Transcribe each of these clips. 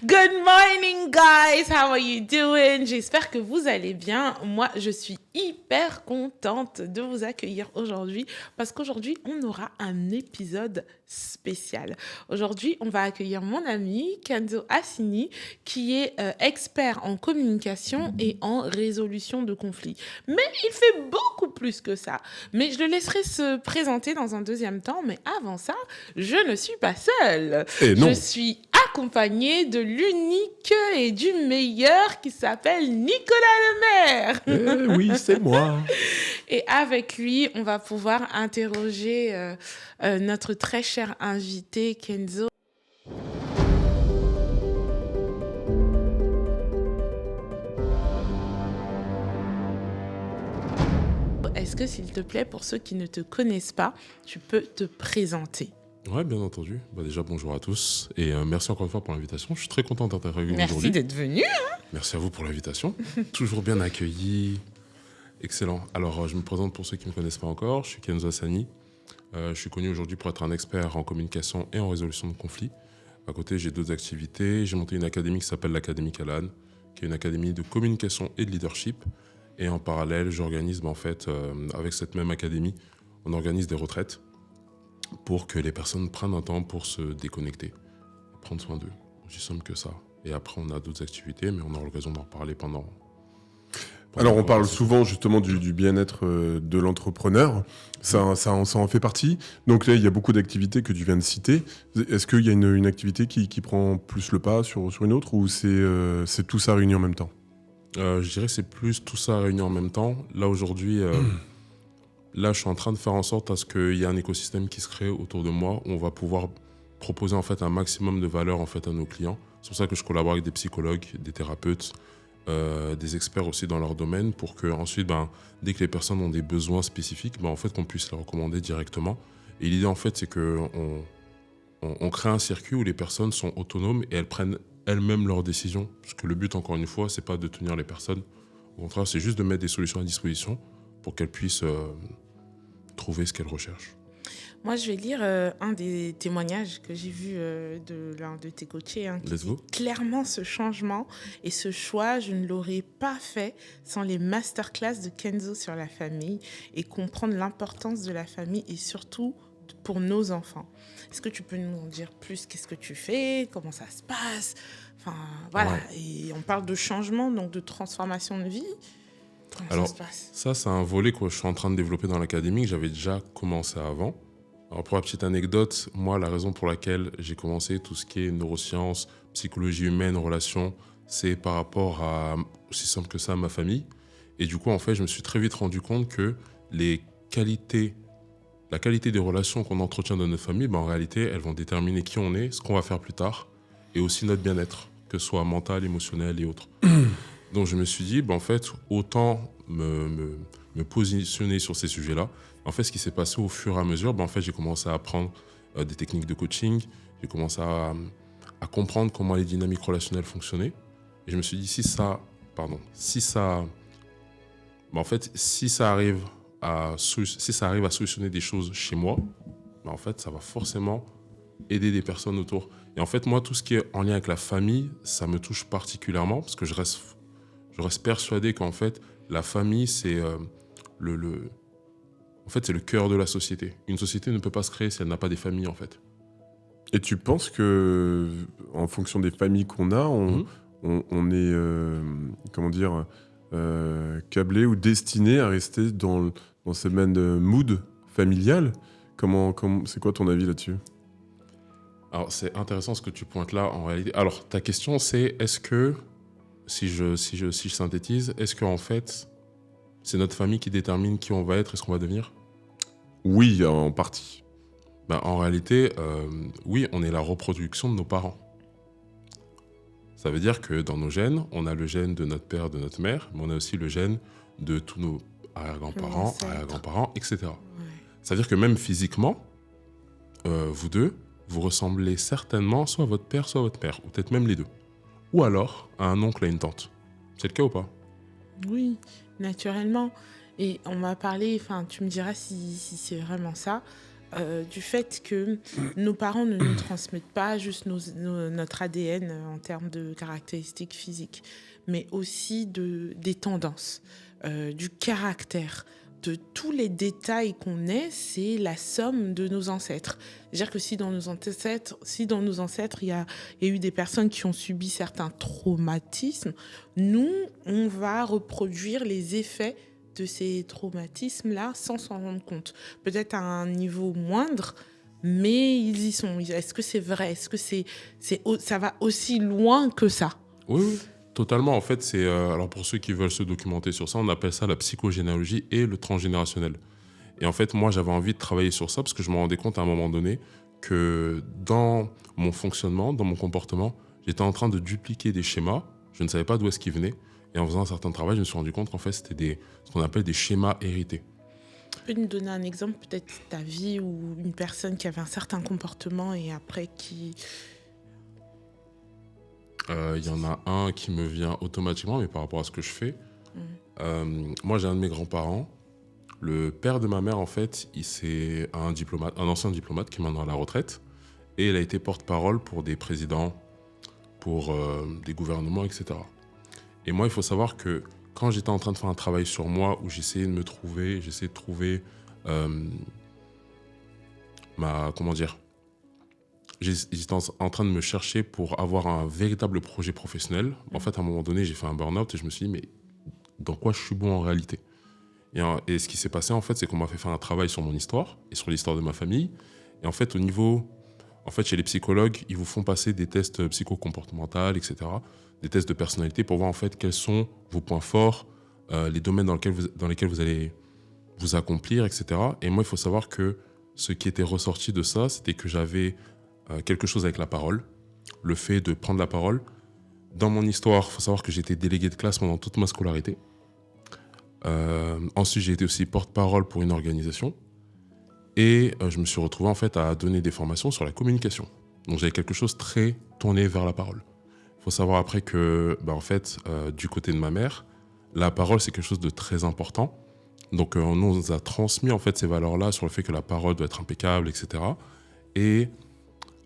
Good morning, guys. How are you doing? J'espère que vous allez bien. Moi, je suis hyper contente de vous accueillir aujourd'hui parce qu'aujourd'hui, on aura un épisode spécial. Aujourd'hui, on va accueillir mon ami Kenzo Assini, qui est expert en communication et en résolution de conflits. Mais il fait beaucoup plus que ça. Mais je le laisserai se présenter dans un deuxième temps. Mais avant ça, je ne suis pas seule. Et non. Je suis accompagnée de l'unique et du meilleur qui s'appelle Nicolas Lemaire. Oui, c'est moi. Et avec lui, on va pouvoir interroger notre très cher invité Kenzo. Est-ce que, s'il te plaît, pour ceux qui ne te connaissent pas, tu peux te présenter? Ouais, bien entendu. Déjà, bonjour à tous. Et merci encore une fois pour l'invitation. Je suis très content d'intervenir Merci aujourd'hui. d'être venu. Merci à vous pour l'invitation. Toujours bien accueilli. Excellent. Alors, je me présente pour ceux qui ne me connaissent pas encore. Je suis Kenzo Assini. Je suis connu aujourd'hui pour être un expert en communication et en résolution de conflits. À côté, j'ai d'autres activités. J'ai monté une académie qui s'appelle l'Académie Calan, qui est une académie de communication et de leadership. Et en parallèle, j'organise, avec cette même académie, on organise des retraites pour que les personnes prennent un temps pour se déconnecter, prendre soin d'eux. Aussi simple que ça. Et après, on a d'autres activités, mais on aura l'occasion d'en reparler pendant Alors, on parle souvent justement du bien-être de l'entrepreneur. Ça en fait partie. Donc là, il y a beaucoup d'activités que tu viens de citer. Est-ce qu'il y a une activité qui prend plus le pas sur une autre, ou c'est tout ça réuni en même temps? Je dirais que c'est plus tout ça réuni en même temps. Là, aujourd'hui, je suis en train de faire en sorte à ce qu'il y ait un écosystème qui se crée autour de moi où on va pouvoir proposer en fait un maximum de valeur en fait à nos clients. C'est pour ça que je collabore avec des psychologues, des thérapeutes, des experts aussi dans leur domaine pour que ensuite, dès que les personnes ont des besoins spécifiques, en fait, qu'on puisse les recommander directement. Et l'idée en fait, c'est que on crée un circuit où les personnes sont autonomes et elles prennent elles-mêmes leurs décisions. Parce que le but, encore une fois, c'est pas de tenir les personnes. Au contraire, c'est juste de mettre des solutions à disposition pour qu'elles puissent trouver ce qu'elles recherchent. Moi, je vais lire un des témoignages que j'ai vu de l'un de tes coachés, qui dit clairement ce changement et ce choix, je ne l'aurais pas fait sans les masterclass de Kenzo sur la famille et comprendre l'importance de la famille et surtout pour nos enfants. Est-ce que tu peux nous en dire plus? Qu'est-ce que tu fais? Comment ça se passe? Enfin, voilà. Ouais. Et on parle de changement, donc de transformation de vie. Comment Alors, ça se passe? Ça, c'est un volet que je suis en train de développer dans l'académie, que j'avais déjà commencé avant. Alors, pour la petite anecdote, moi, la raison pour laquelle j'ai commencé tout ce qui est neurosciences, psychologie humaine, relations, c'est par rapport à, aussi simple que ça, à ma famille. Et du coup, en fait, je me suis très vite rendu compte que la qualité des relations qu'on entretient dans notre famille, en réalité, elles vont déterminer qui on est, ce qu'on va faire plus tard, et aussi notre bien-être, que ce soit mental, émotionnel et autres. Donc, je me suis dit, en fait, autant me positionner sur ces sujets-là. En fait, ce qui s'est passé au fur et à mesure, en fait, j'ai commencé à apprendre des techniques de coaching, j'ai commencé à comprendre comment les dynamiques relationnelles fonctionnaient. Et je me suis dit, si ça arrive à solutionner des choses chez moi, en fait, ça va forcément aider des personnes autour. Et en fait, moi, tout ce qui est en lien avec la famille, ça me touche particulièrement parce que je reste persuadé qu'en fait, la famille, c'est c'est le cœur de la société. Une société ne peut pas se créer si elle n'a pas des familles, en fait. Et tu penses que, en fonction des familles qu'on a, on est, câblé ou destiné à rester dans ce même mood familial? C'est quoi ton avis là-dessus? Alors, c'est intéressant ce que tu pointes là, en réalité. Alors, ta question, c'est est-ce que, si je synthétise, est-ce qu'en fait, c'est notre famille qui détermine qui on va être et ce qu'on va devenir? Oui, en partie. En réalité, oui, on est la reproduction de nos parents. Ça veut dire que dans nos gènes, on a le gène de notre père, de notre mère, mais on a aussi le gène de tous nos arrière-grands-parents, etc. Ouais. Ça veut dire que même physiquement, vous deux, vous ressemblez certainement soit à votre père, soit à votre mère, ou peut-être même les deux. Ou alors à un oncle, à une tante. C'est le cas ou pas? Oui, naturellement. Et on m'a parlé, tu me diras si c'est vraiment ça, du fait que nos parents ne nous transmettent pas juste notre ADN en termes de caractéristiques physiques, mais aussi des tendances, du caractère, de tous les détails qu'on est, c'est la somme de nos ancêtres. C'est-à-dire que si dans nos ancêtres, il y a eu des personnes qui ont subi certains traumatismes, nous, on va reproduire les effets de ces traumatismes-là sans s'en rendre compte. Peut-être à un niveau moindre, mais ils y sont. Est-ce que c'est vrai ? Est-ce que ça va aussi loin que ça ? Oui. Totalement, en fait, c'est alors pour ceux qui veulent se documenter sur ça, on appelle ça la psychogénéalogie et le transgénérationnel. Et en fait, moi, j'avais envie de travailler sur ça parce que je me rendais compte à un moment donné que dans mon fonctionnement, dans mon comportement, j'étais en train de dupliquer des schémas. Je ne savais pas d'où est-ce qu'ils venaient. Et en faisant un certain travail, je me suis rendu compte qu'en fait, c'était ce qu'on appelle des schémas hérités. Tu peux nous donner un exemple, peut-être ta vie ou une personne qui avait un certain comportement et après qui... Il y en a un qui me vient automatiquement, mais par rapport à ce que je fais. Moi, j'ai un de mes grands-parents. Le père de ma mère, en fait, c'est un ancien diplomate qui est maintenant à la retraite. Et il a été porte-parole pour des présidents, pour des gouvernements, etc. Et moi, il faut savoir que quand j'étais en train de faire un travail sur moi, où j'essayais de trouver j'étais en train de me chercher pour avoir un véritable projet professionnel. En fait, à un moment donné, j'ai fait un burn-out et je me suis dit, mais dans quoi je suis bon en réalité ? Et ce qui s'est passé, en fait, c'est qu'on m'a fait faire un travail sur mon histoire et sur l'histoire de ma famille. Et en fait, chez les psychologues, ils vous font passer des tests psychocomportementaux, etc., des tests de personnalité pour voir, en fait, quels sont vos points forts, les domaines dans lesquels vous allez vous accomplir, etc. Et moi, il faut savoir que ce qui était ressorti de ça, c'était que j'avais quelque chose avec la parole, le fait de prendre la parole. Dans mon histoire, il faut savoir que j'étais délégué de classe pendant toute ma scolarité. Ensuite, j'ai été aussi porte-parole pour une organisation. Et je me suis retrouvé en fait à donner des formations sur la communication. Donc j'avais quelque chose très tourné vers la parole. Il faut savoir après que, du côté de ma mère, la parole c'est quelque chose de très important. Donc on nous a transmis en fait ces valeurs-là sur le fait que la parole doit être impeccable, etc. Et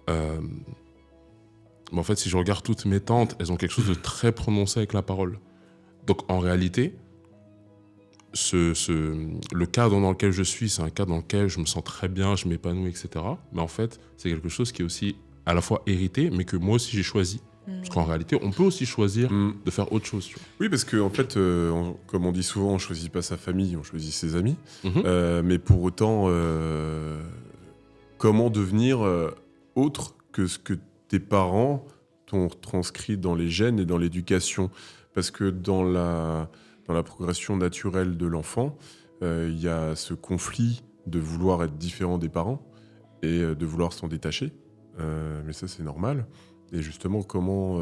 en fait, si je regarde toutes mes tantes, elles ont quelque chose de très prononcé avec la parole. Donc en réalité, le cadre dans lequel je suis, c'est un cadre dans lequel je me sens très bien, je m'épanouis, etc. Mais en fait, c'est quelque chose qui est aussi à la fois hérité, mais que moi aussi j'ai choisi. Parce qu'en réalité, on peut aussi choisir de faire autre chose. Tu vois. Oui, parce que en fait, comme on dit souvent, on choisit pas sa famille, on choisit ses amis. Mais pour autant, comment devenir autre que ce que tes parents t'ont transcrit dans les gènes et dans l'éducation ? Parce que dans la progression naturelle de l'enfant, il y a ce conflit de vouloir être différent des parents et de vouloir s'en détacher. Mais ça, c'est normal. Et justement, comment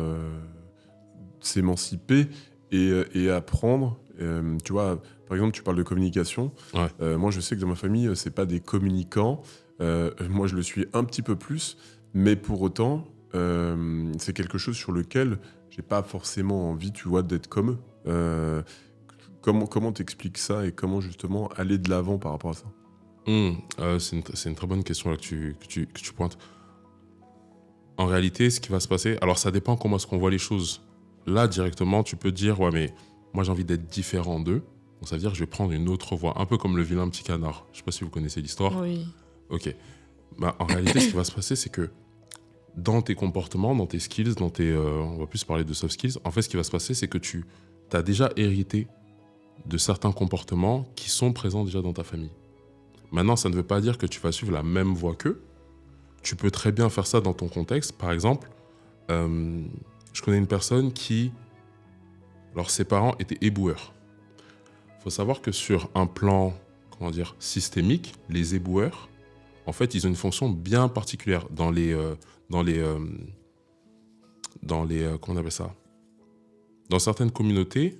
s'émanciper et apprendre. Tu vois, par exemple, tu parles de communication. Ouais. Moi, je sais que dans ma famille, c'est pas des communicants. Moi, je le suis un petit peu plus. Mais pour autant, c'est quelque chose sur lequel j'ai pas forcément envie, tu vois, d'être comme eux. Comment t'expliques ça et comment justement aller de l'avant par rapport à ça ? C'est une très bonne question là, que tu pointes. En réalité, ce qui va se passer, alors ça dépend comment est-ce qu'on voit les choses. Là, directement, tu peux te dire, ouais, mais moi j'ai envie d'être différent d'eux. Donc ça veut dire que je vais prendre une autre voie, un peu comme le vilain petit canard. Je sais pas si vous connaissez l'histoire. Oui. Ok. En réalité, ce qui va se passer, c'est que dans tes comportements, dans tes skills, on va plus parler de soft skills, en fait, ce qui va se passer, c'est que tu as déjà hérité de certains comportements qui sont présents déjà dans ta famille. Maintenant, ça ne veut pas dire que tu vas suivre la même voie qu'eux. Tu peux très bien faire ça dans ton contexte. Par exemple, je connais une personne qui... Alors, ses parents étaient éboueurs. Il faut savoir que sur un plan, systémique, les éboueurs, en fait, ils ont une fonction bien particulière comment on appelle ça ? Dans certaines communautés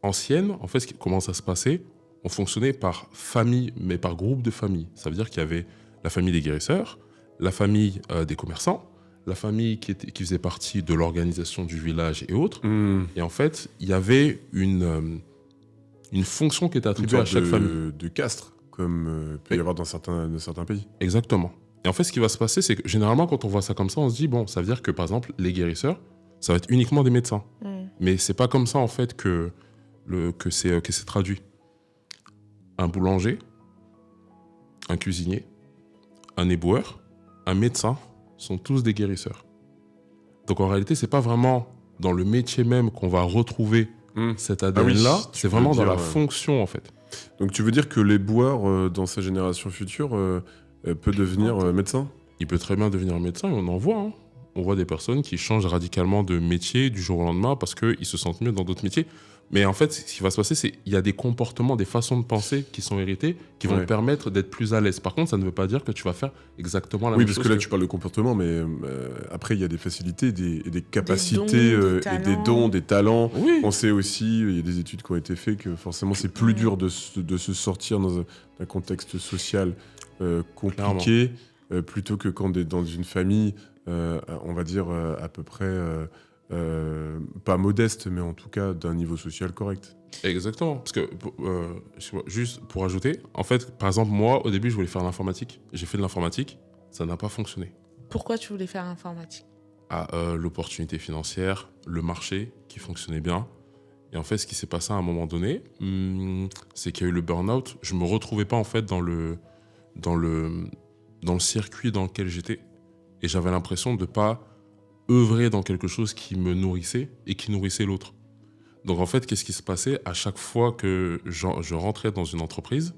anciennes, en fait, comment ça se passait ? On fonctionnait par famille, mais par groupe de familles. Ça veut dire qu'il y avait la famille des guérisseurs, la famille des commerçants, la famille qui faisait partie de l'organisation du village et autres. Et en fait, il y avait une fonction qui était attribuée à chaque famille. De castre, comme peut y avoir dans certains pays. Exactement. Et en fait, ce qui va se passer, c'est que généralement, quand on voit ça comme ça, on se dit, bon, ça veut dire que, par exemple, les guérisseurs, ça va être uniquement des médecins. Mais c'est pas comme ça, en fait, que c'est traduit. Un boulanger, un cuisinier, un éboueur, un médecin sont tous des guérisseurs. Donc, en réalité, c'est pas vraiment dans le métier même qu'on va retrouver cet ADN-là, c'est vraiment dans la fonction, en fait. Donc, tu veux dire que l'éboueur, dans sa génération future, peut devenir médecin ? Il peut très bien devenir médecin, et on en voit. Hein. On voit des personnes qui changent radicalement de métier du jour au lendemain parce qu'ils se sentent mieux dans d'autres métiers. Mais en fait, ce qui va se passer, c'est qu'il y a des comportements, des façons de penser qui sont hérités, qui vont te permettre d'être plus à l'aise. Par contre, ça ne veut pas dire que tu vas faire exactement la même chose. Oui, parce que là, tu parles de comportement, mais après, il y a des facilités, des capacités, et des dons, des talents. Oui. On sait aussi, il y a des études qui ont été faites, que forcément, c'est plus dur de se sortir dans un contexte social compliqué, plutôt que quand on est dans une famille, on va dire, à peu près... pas modeste, mais en tout cas d'un niveau social correct. Exactement. Parce que, juste pour ajouter, en fait, par exemple, moi, au début, je voulais faire l'informatique. J'ai fait de l'informatique, ça n'a pas fonctionné. Pourquoi tu voulais faire l'informatique ? L'opportunité financière, le marché qui fonctionnait bien. Et en fait, ce qui s'est passé à un moment donné, c'est qu'il y a eu le burn-out. Je ne me retrouvais pas, en fait, dans le circuit dans lequel j'étais. Et j'avais l'impression de ne pas œuvrer dans quelque chose qui me nourrissait et qui nourrissait l'autre. Donc en fait, qu'est-ce qui se passait à chaque fois que je rentrais dans une entreprise,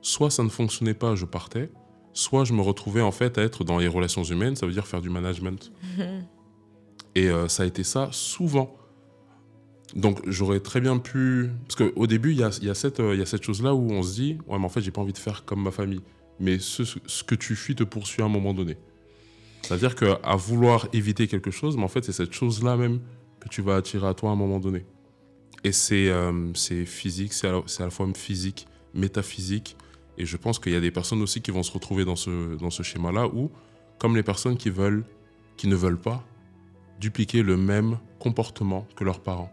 soit ça ne fonctionnait pas, je partais, soit je me retrouvais en fait à être dans les relations humaines, ça veut dire faire du management. Et ça a été ça souvent. Donc j'aurais très bien pu... Parce qu'au début, il y a cette chose-là où on se dit « Ouais, mais en fait, j'ai pas envie de faire comme ma famille. » Mais ce que tu fuis te poursuit à un moment donné. C'est-à-dire qu'à vouloir éviter quelque chose, mais en fait, c'est cette chose-là même que tu vas attirer à toi à un moment donné. Et c'est physique, c'est à la fois physique, métaphysique. Et je pense qu'il y a des personnes aussi qui vont se retrouver dans ce schéma-là où, comme les personnes qui ne veulent pas dupliquer le même comportement que leurs parents.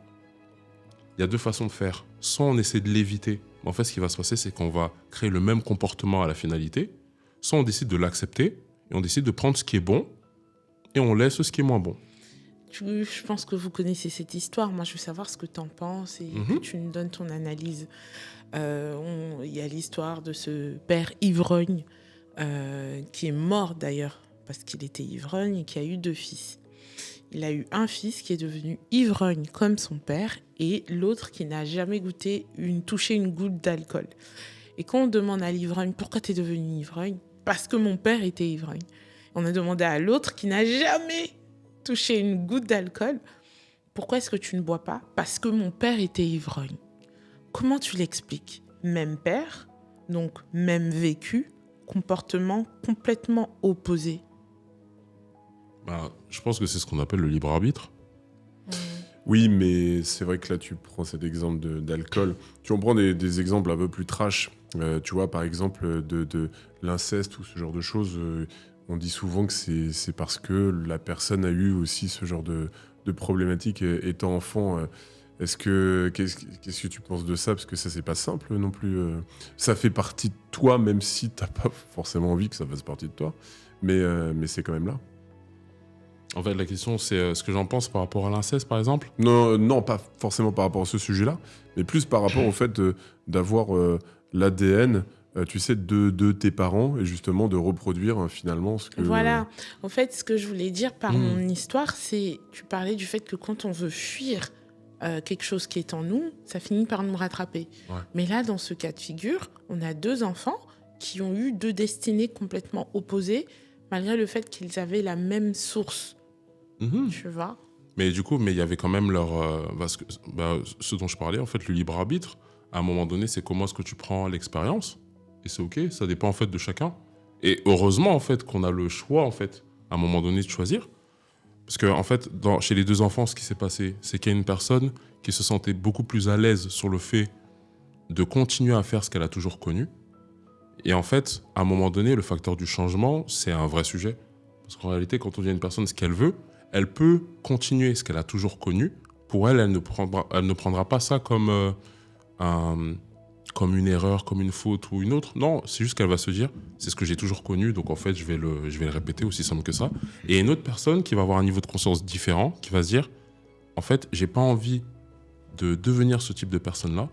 Il y a deux façons de faire. Soit on essaie de l'éviter. En fait, ce qui va se passer, c'est qu'on va créer le même comportement à la finalité. Soit on décide de l'accepter. Et on décide de prendre ce qui est bon et on laisse ce qui est moins bon. Je pense que vous connaissez cette histoire. Moi, je veux savoir ce que tu en penses et que tu nous donnes ton analyse. Il y a l'histoire de ce père ivrogne qui est mort d'ailleurs parce qu'il était ivrogne et qui a eu 2 fils. Il a eu un fils qui est devenu ivrogne comme son père et l'autre qui n'a jamais touché une goutte d'alcool. Et quand on demande à l'ivrogne « Pourquoi tu es devenu ivrogne ?» Parce que mon père était ivrogne. On a demandé à l'autre qui n'a jamais touché une goutte d'alcool « Pourquoi est-ce que tu ne bois pas ?» Parce que mon père était ivrogne. Comment tu l'expliques ? Même père, donc même vécu, comportement complètement opposé. Je pense que c'est ce qu'on appelle le libre arbitre. Oui, mais c'est vrai que là, tu prends cet exemple d'alcool. Tu en prends des exemples un peu plus trash. Tu vois, par exemple, de l'inceste ou ce genre de choses. On dit souvent que c'est parce que la personne a eu aussi ce genre de problématique étant enfant. Qu'est-ce que tu penses de ça ? Parce que ça, c'est pas simple non plus. Ça fait partie de toi, même si t'as pas forcément envie que ça fasse partie de toi. Mais c'est quand même là. En fait, la question, c'est ce que j'en pense par rapport à l'inceste, par exemple ? Non, pas forcément par rapport à ce sujet-là, mais plus par rapport au fait d'avoir l'ADN, tu sais, de tes parents, et justement de reproduire finalement ce que... Voilà. En fait, ce que je voulais dire par mon histoire, c'est... Tu parlais du fait que quand on veut fuir quelque chose qui est en nous, ça finit par nous rattraper. Ouais. Mais là, dans ce cas de figure, on a 2 enfants qui ont eu 2 destinées complètement opposées, malgré le fait qu'ils avaient la même source. Tu vois ? Mais du coup, il y avait quand même ce dont je parlais, en fait, le libre arbitre. À un moment donné, c'est comment est-ce que tu prends l'expérience. Et c'est OK, ça dépend en fait de chacun. Et heureusement, en fait, qu'on a le choix, en fait, à un moment donné, de choisir. Parce que, en fait, chez les 2 enfants, ce qui s'est passé, c'est qu'il y a une personne qui se sentait beaucoup plus à l'aise sur le fait de continuer à faire ce qu'elle a toujours connu. Et en fait, à un moment donné, le facteur du changement, c'est un vrai sujet. Parce qu'en réalité, quand on dit à une personne ce qu'elle veut, elle peut continuer ce qu'elle a toujours connu. Pour elle, elle ne prendra pas ça comme un comme une erreur, comme une faute ou une autre. Non, c'est juste qu'elle va se dire, c'est ce que j'ai toujours connu, donc en fait, je vais le répéter, aussi simple que ça. Et une autre personne qui va avoir un niveau de conscience différent, qui va se dire, en fait, j'ai pas envie de devenir ce type de personne-là.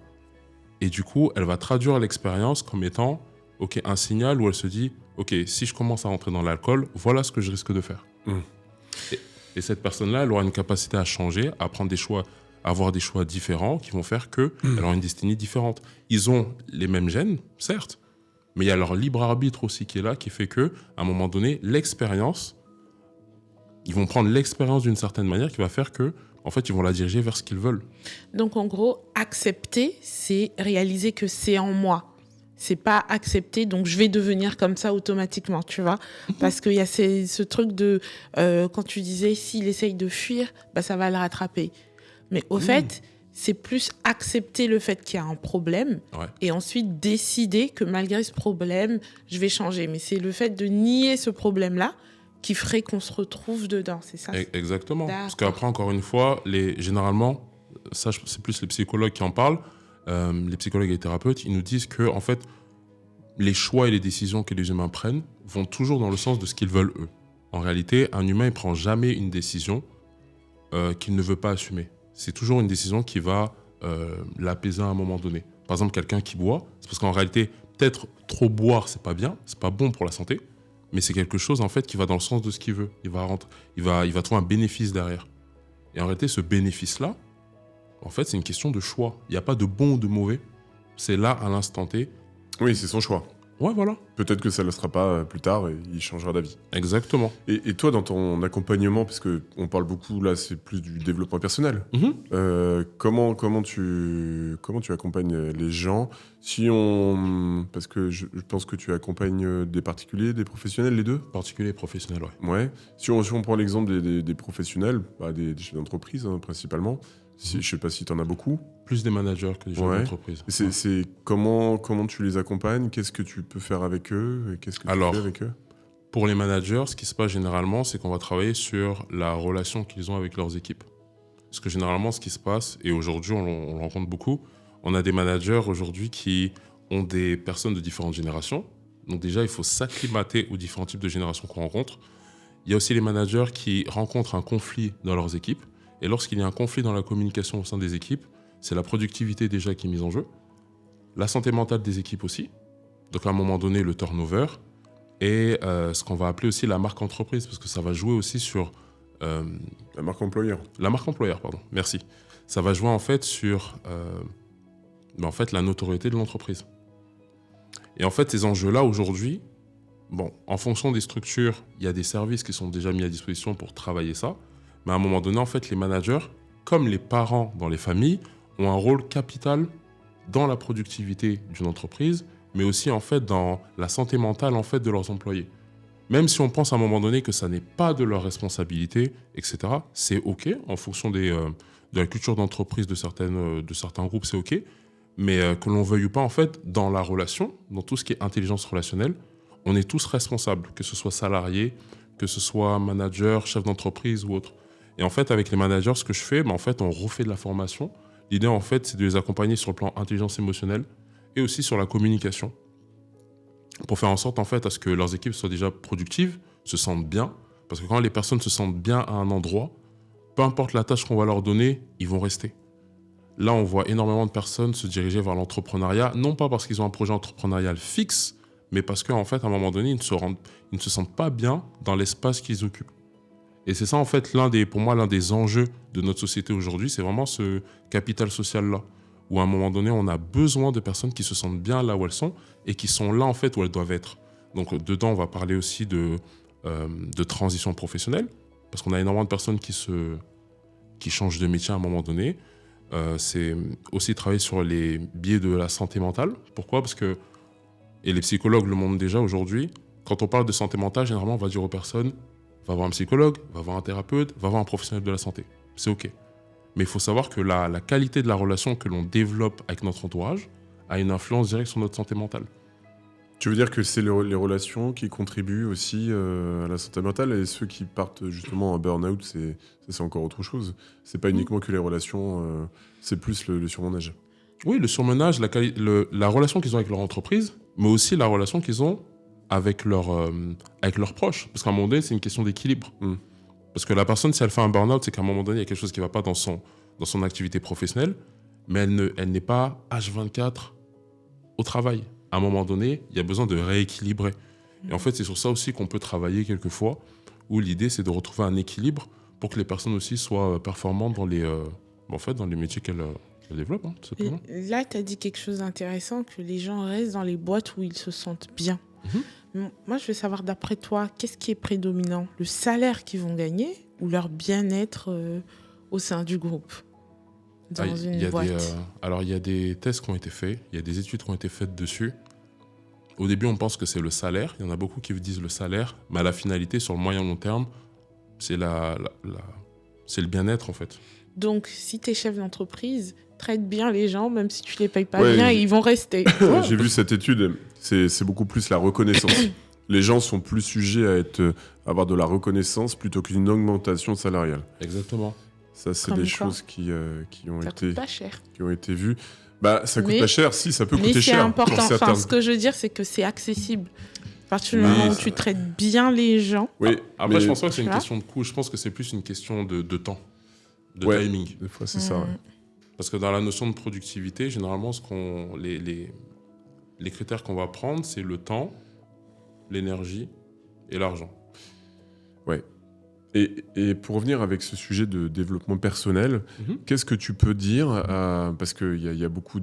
Et du coup, elle va traduire l'expérience comme étant, ok, un signal où elle se dit, ok, si je commence à rentrer dans l'alcool, voilà ce que je risque de faire. Et cette personne-là, elle aura une capacité à changer, à prendre des choix, à avoir des choix différents qui vont faire qu'elle aura une destinée différente. Ils ont les mêmes gènes, certes, mais il y a leur libre arbitre aussi qui est là, qui fait qu'à un moment donné, l'expérience, ils vont prendre l'expérience d'une certaine manière qui va faire que, en fait, ils vont la diriger vers ce qu'ils veulent. Donc, en gros, accepter, c'est réaliser que c'est en moi. C'est pas accepter, donc je vais devenir comme ça automatiquement, tu vois. Parce qu'il y a ce truc de, quand tu disais, s'il essaye de fuir, bah, ça va le rattraper. Mais au fait, c'est plus accepter le fait qu'il y a un problème et ensuite décider que malgré ce problème, je vais changer. Mais c'est le fait de nier ce problème-là qui ferait qu'on se retrouve dedans, c'est ça? Exactement. Parce qu'après, encore une fois, généralement, ça, c'est plus les psychologues qui en parlent, les psychologues et les thérapeutes, ils nous disent que, en fait, les choix et les décisions que les humains prennent vont toujours dans le sens de ce qu'ils veulent eux. En réalité, un humain, il ne prend jamais une décision qu'il ne veut pas assumer. C'est toujours une décision qui va l'apaiser à un moment donné. Par exemple, quelqu'un qui boit, c'est parce qu'en réalité, peut-être trop boire, c'est pas bien, c'est pas bon pour la santé, mais c'est quelque chose en fait qui va dans le sens de ce qu'il veut. Il va trouver un bénéfice derrière. Et en réalité, ce bénéfice-là, en fait, c'est une question de choix. Il n'y a pas de bon ou de mauvais. C'est là, à l'instant T. Oui, c'est son choix. Ouais, voilà. Peut-être que ça ne le sera pas plus tard et il changera d'avis. Exactement. Et toi, dans ton accompagnement, parce qu'on parle beaucoup, là, c'est plus du développement personnel. Comment tu accompagnes les gens parce que je pense que tu accompagnes des particuliers, des professionnels, les deux? Particuliers et professionnels, ouais. Ouais. Si on prend l'exemple des professionnels, des chefs d'entreprise, principalement, je ne sais pas si tu en as beaucoup. Plus des managers que des chefs d'entreprise. C'est comment tu les accompagnes? Qu'est-ce que tu peux faire avec eux? Qu'est-ce que tu fais avec eux? Pour les managers, ce qui se passe généralement, c'est qu'on va travailler sur la relation qu'ils ont avec leurs équipes. Parce que généralement, ce qui se passe, et aujourd'hui on le rencontre beaucoup, on a des managers aujourd'hui qui ont des personnes de différentes générations. Donc déjà, il faut s'acclimater aux différents types de générations qu'on rencontre. Il y a aussi les managers qui rencontrent un conflit dans leurs équipes. Et lorsqu'il y a un conflit dans la communication au sein des équipes, c'est la productivité déjà qui est mise en jeu, la santé mentale des équipes aussi, donc à un moment donné le turnover, et ce qu'on va appeler aussi la marque entreprise, parce que ça va jouer aussi sur... la marque employeur. La marque employeur, pardon, merci. Ça va jouer en fait sur la notoriété de l'entreprise. Et en fait, ces enjeux-là aujourd'hui, en fonction des structures, il y a des services qui sont déjà mis à disposition pour travailler ça, mais à un moment donné, en fait, les managers, comme les parents dans les familles, ont un rôle capital dans la productivité d'une entreprise, mais aussi en fait dans la santé mentale en fait de leurs employés. Même si on pense à un moment donné que ça n'est pas de leur responsabilité, etc., c'est OK, en fonction de la culture d'entreprise de certains groupes, c'est OK, mais que l'on veuille ou pas, en fait, dans la relation, dans tout ce qui est intelligence relationnelle, on est tous responsables, que ce soit salarié, que ce soit manager, chef d'entreprise ou autre. Et en fait, avec les managers, ce que je fais, en fait, on refait de la formation. L'idée, en fait, c'est de les accompagner sur le plan intelligence émotionnelle et aussi sur la communication, pour faire en sorte, en fait, à ce que leurs équipes soient déjà productives, se sentent bien. Parce que quand les personnes se sentent bien à un endroit, peu importe la tâche qu'on va leur donner, ils vont rester. Là, on voit énormément de personnes se diriger vers l'entrepreneuriat, non pas parce qu'ils ont un projet entrepreneurial fixe, mais parce qu'en fait, à un moment donné, ils ne se sentent pas bien dans l'espace qu'ils occupent. Et c'est ça, en fait, pour moi, l'un des enjeux de notre société aujourd'hui, c'est vraiment ce capital social-là, où à un moment donné, on a besoin de personnes qui se sentent bien là où elles sont et qui sont là, en fait, où elles doivent être. Donc, dedans, on va parler aussi de transition professionnelle, parce qu'on a énormément de personnes qui changent de métier à un moment donné. C'est aussi travailler sur les biais de la santé mentale. Pourquoi ? Parce que, et les psychologues le montrent déjà aujourd'hui, quand on parle de santé mentale, généralement, on va dire aux personnes, va voir un psychologue, va voir un thérapeute, va voir un professionnel de la santé. C'est OK. Mais il faut savoir que la qualité de la relation que l'on développe avec notre entourage a une influence directe sur notre santé mentale. Tu veux dire que c'est les relations qui contribuent aussi à la santé mentale, et ceux qui partent justement en burn-out, c'est encore autre chose. C'est pas uniquement que les relations, c'est plus le surmenage. Oui, le surmenage, la relation qu'ils ont avec leur entreprise, mais aussi la relation qu'ils ont avec leurs proches. Parce qu'à un moment donné, c'est une question d'équilibre. Parce que la personne, si elle fait un burn-out, c'est qu'à un moment donné, il y a quelque chose qui ne va pas dans son activité professionnelle, mais elle n'est pas H24 au travail. À un moment donné, il y a besoin de rééquilibrer. Et en fait, c'est sur ça aussi qu'on peut travailler quelquefois, où l'idée, c'est de retrouver un équilibre pour que les personnes aussi soient performantes dans les métiers qu'elles développent, tout simplement. Et là, tu as dit quelque chose d'intéressant, que les gens restent dans les boîtes où ils se sentent bien. Moi, je veux savoir, d'après toi, qu'est-ce qui est prédominant? Le salaire qu'ils vont gagner ou leur bien-être au sein du groupe dans une boîte? Alors, il y a des tests qui ont été faits, il y a des études qui ont été faites dessus. Au début, on pense que c'est le salaire. Il y en a beaucoup qui disent le salaire, mais à la finalité, sur le moyen long terme, c'est c'est le bien-être, en fait. Donc, si tu es chef d'entreprise, traite bien les gens, même si tu les payes pas bien, ils vont rester. J'ai vu cette étude, c'est beaucoup plus la reconnaissance. Les gens sont plus sujets à avoir de la reconnaissance plutôt qu'une augmentation salariale. Exactement. Ça, c'est des choses qui ont coûte pas cher. Qui ont été vues. Bah, ça coûte pas cher, si, ça peut coûter cher. Mais c'est important. Enfin, ce que je veux dire, c'est que c'est accessible. À partir du moment où tu traites bien les gens. Oui, après, je pense pas que c'est une question de coût. Je pense que c'est plus une question de temps, de timing. Des fois, c'est ça. Ouais. Parce que dans la notion de productivité, généralement, les critères qu'on va prendre, c'est le temps, l'énergie et l'argent. Ouais. Et pour revenir avec ce sujet de développement personnel, qu'est-ce que tu peux dire parce qu'il y a beaucoup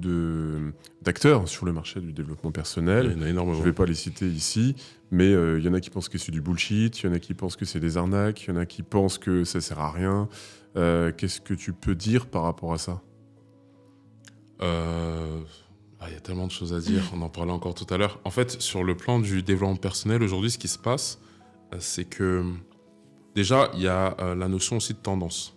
d'acteurs sur le marché du développement personnel. Il y en a énormément. Je ne vais pas les citer ici, mais il y en a qui pensent que c'est du bullshit, il y en a qui pensent que c'est des arnaques, il y en a qui pensent que ça ne sert à rien. Qu'est-ce que tu peux dire par rapport à ça? Il y a tellement de choses à dire, on en parlait encore tout à l'heure. En fait, sur le plan du développement personnel, aujourd'hui, ce qui se passe, c'est que déjà, il y a la notion aussi de tendance.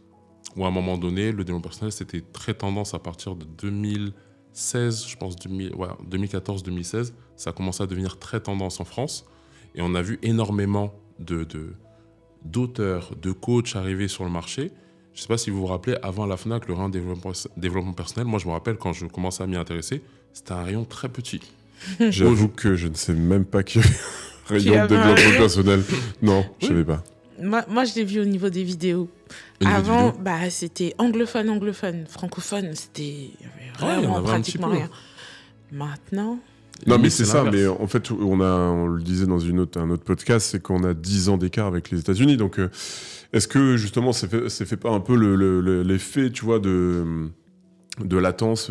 Où à un moment donné, le développement personnel, c'était très tendance à partir de 2016, je pense, 2014-2016. Ça a commencé à devenir très tendance en France. Et on a vu énormément d'auteurs, de coachs arriver sur le marché. Je ne sais pas si vous vous rappelez, avant la FNAC, le rayon développement personnel, moi je me rappelle quand je commençais à m'y intéresser, c'était un rayon très petit. J'avoue que je ne sais même pas qu'il y avait un rayon de développement personnel. Non, je ne savais pas. Moi, je l'ai vu au niveau des vidéos. Avant, c'était anglophone. Francophone, c'était vraiment pratiquement rien. Maintenant... Non, mais c'est ça. Mais en fait, on le disait dans un autre podcast, c'est qu'on a 10 ans d'écart avec les États-Unis. Donc, est-ce que justement, c'est fait pas un peu l'effet, tu vois, de latence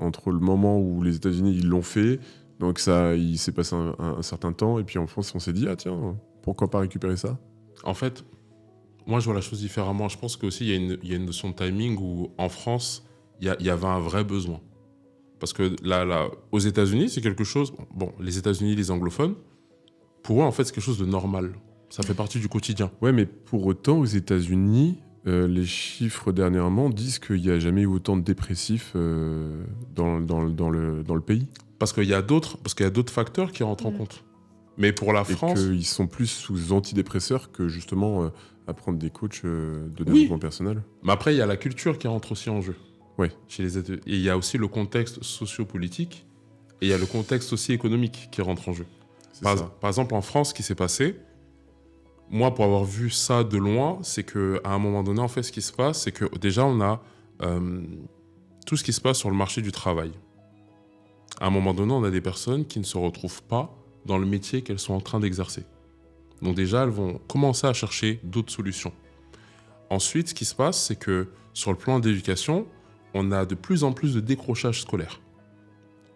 entre le moment où les États-Unis ils l'ont fait, donc il s'est passé un certain temps, et puis en France, on s'est dit, ah tiens, pourquoi pas récupérer ça? En fait, moi, je vois la chose différemment. Je pense qu'aussi, il y a une notion de timing où, en France, il y avait un vrai besoin. Parce que là, aux États-Unis, c'est quelque chose... Bon, les États-Unis, les anglophones, pour eux, en fait, c'est quelque chose de normal. Ça fait partie du quotidien. Ouais, mais pour autant, aux États-Unis, les chiffres dernièrement disent qu'il n'y a jamais eu autant de dépressifs dans le pays. Parce qu'il y a d'autres facteurs qui rentrent en compte. Mais pour la France... Et qu'ils sont plus sous antidépresseurs que justement à prendre des coachs de développement personnel. Mais après, il y a la culture qui rentre aussi en jeu. Ouais. Et il y a aussi le contexte sociopolitique et il y a le contexte aussi économique qui rentre en jeu. Par exemple, en France, ce qui s'est passé, moi, pour avoir vu ça de loin, c'est qu'à un moment donné, en fait, ce qui se passe, c'est que déjà, on a tout ce qui se passe sur le marché du travail. À un moment donné, on a des personnes qui ne se retrouvent pas dans le métier qu'elles sont en train d'exercer. Donc déjà, elles vont commencer à chercher d'autres solutions. Ensuite, ce qui se passe, c'est que sur le plan d'éducation, on a de plus en plus de décrochage scolaire.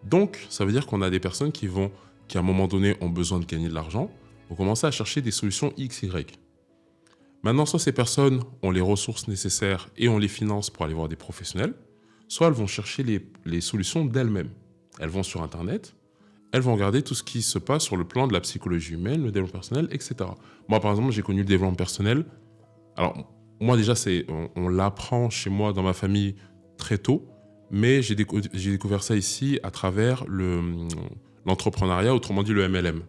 Donc, ça veut dire qu'on a des personnes qui, à un moment donné, ont besoin de gagner de l'argent, vont commencer à chercher des solutions X, Y. Maintenant, soit ces personnes ont les ressources nécessaires et on les finance pour aller voir des professionnels, soit elles vont chercher les solutions d'elles-mêmes. Elles vont sur Internet, elles vont regarder tout ce qui se passe sur le plan de la psychologie humaine, le développement personnel, etc. Moi, par exemple, j'ai connu le développement personnel. Alors, moi, déjà, on l'apprend chez moi, dans ma famille, très tôt, mais j'ai découvert ça ici à travers l'entrepreneuriat, autrement dit le MLM.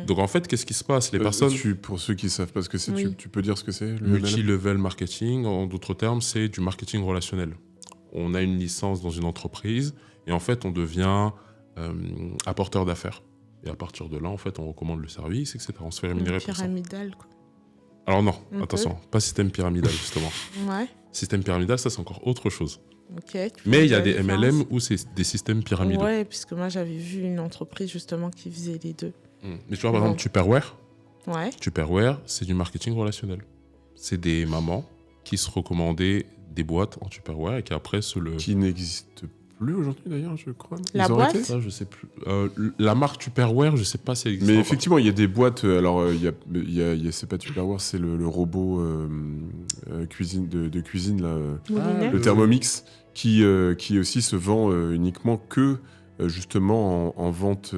Donc en fait, qu'est-ce qui se passe? Les personnes... Pour ceux qui ne savent pas ce que c'est, tu peux dire ce que c'est? Multi-level marketing, en d'autres termes, c'est du marketing relationnel. On a une licence dans une entreprise Et en fait, on devient apporteur d'affaires. Et à partir de là, en fait, on recommande le service, etc. On se fait rémunérer pour ça. Pyramidal, quoi. Alors non, Un peu. attention, pas système pyramidal, justement. Ouais. Système pyramidal, ça, c'est encore autre chose. Ok. Tu Mais il y a fais des la MLM différence. où c'est des systèmes pyramidaux. Ouais, puisque moi, j'avais vu une entreprise, justement, qui faisait les deux. Mais tu vois, par exemple, Tupperware, Ouais. Tupperware, c'est du marketing relationnel. C'est des mamans qui se recommandaient des boîtes en Tupperware et qui après se le... Qui n'existe plus aujourd'hui d'ailleurs, je crois. La Ils ont boîte arrêté Ça, je sais plus. La marque Tupperware, je sais pas si elle existe Mais encore. effectivement, il y a des boîtes. Alors, c'est pas Tupperware, c'est le robot cuisine de cuisine là, Moulinet. le Thermomix, qui aussi se vend uniquement que justement en vente.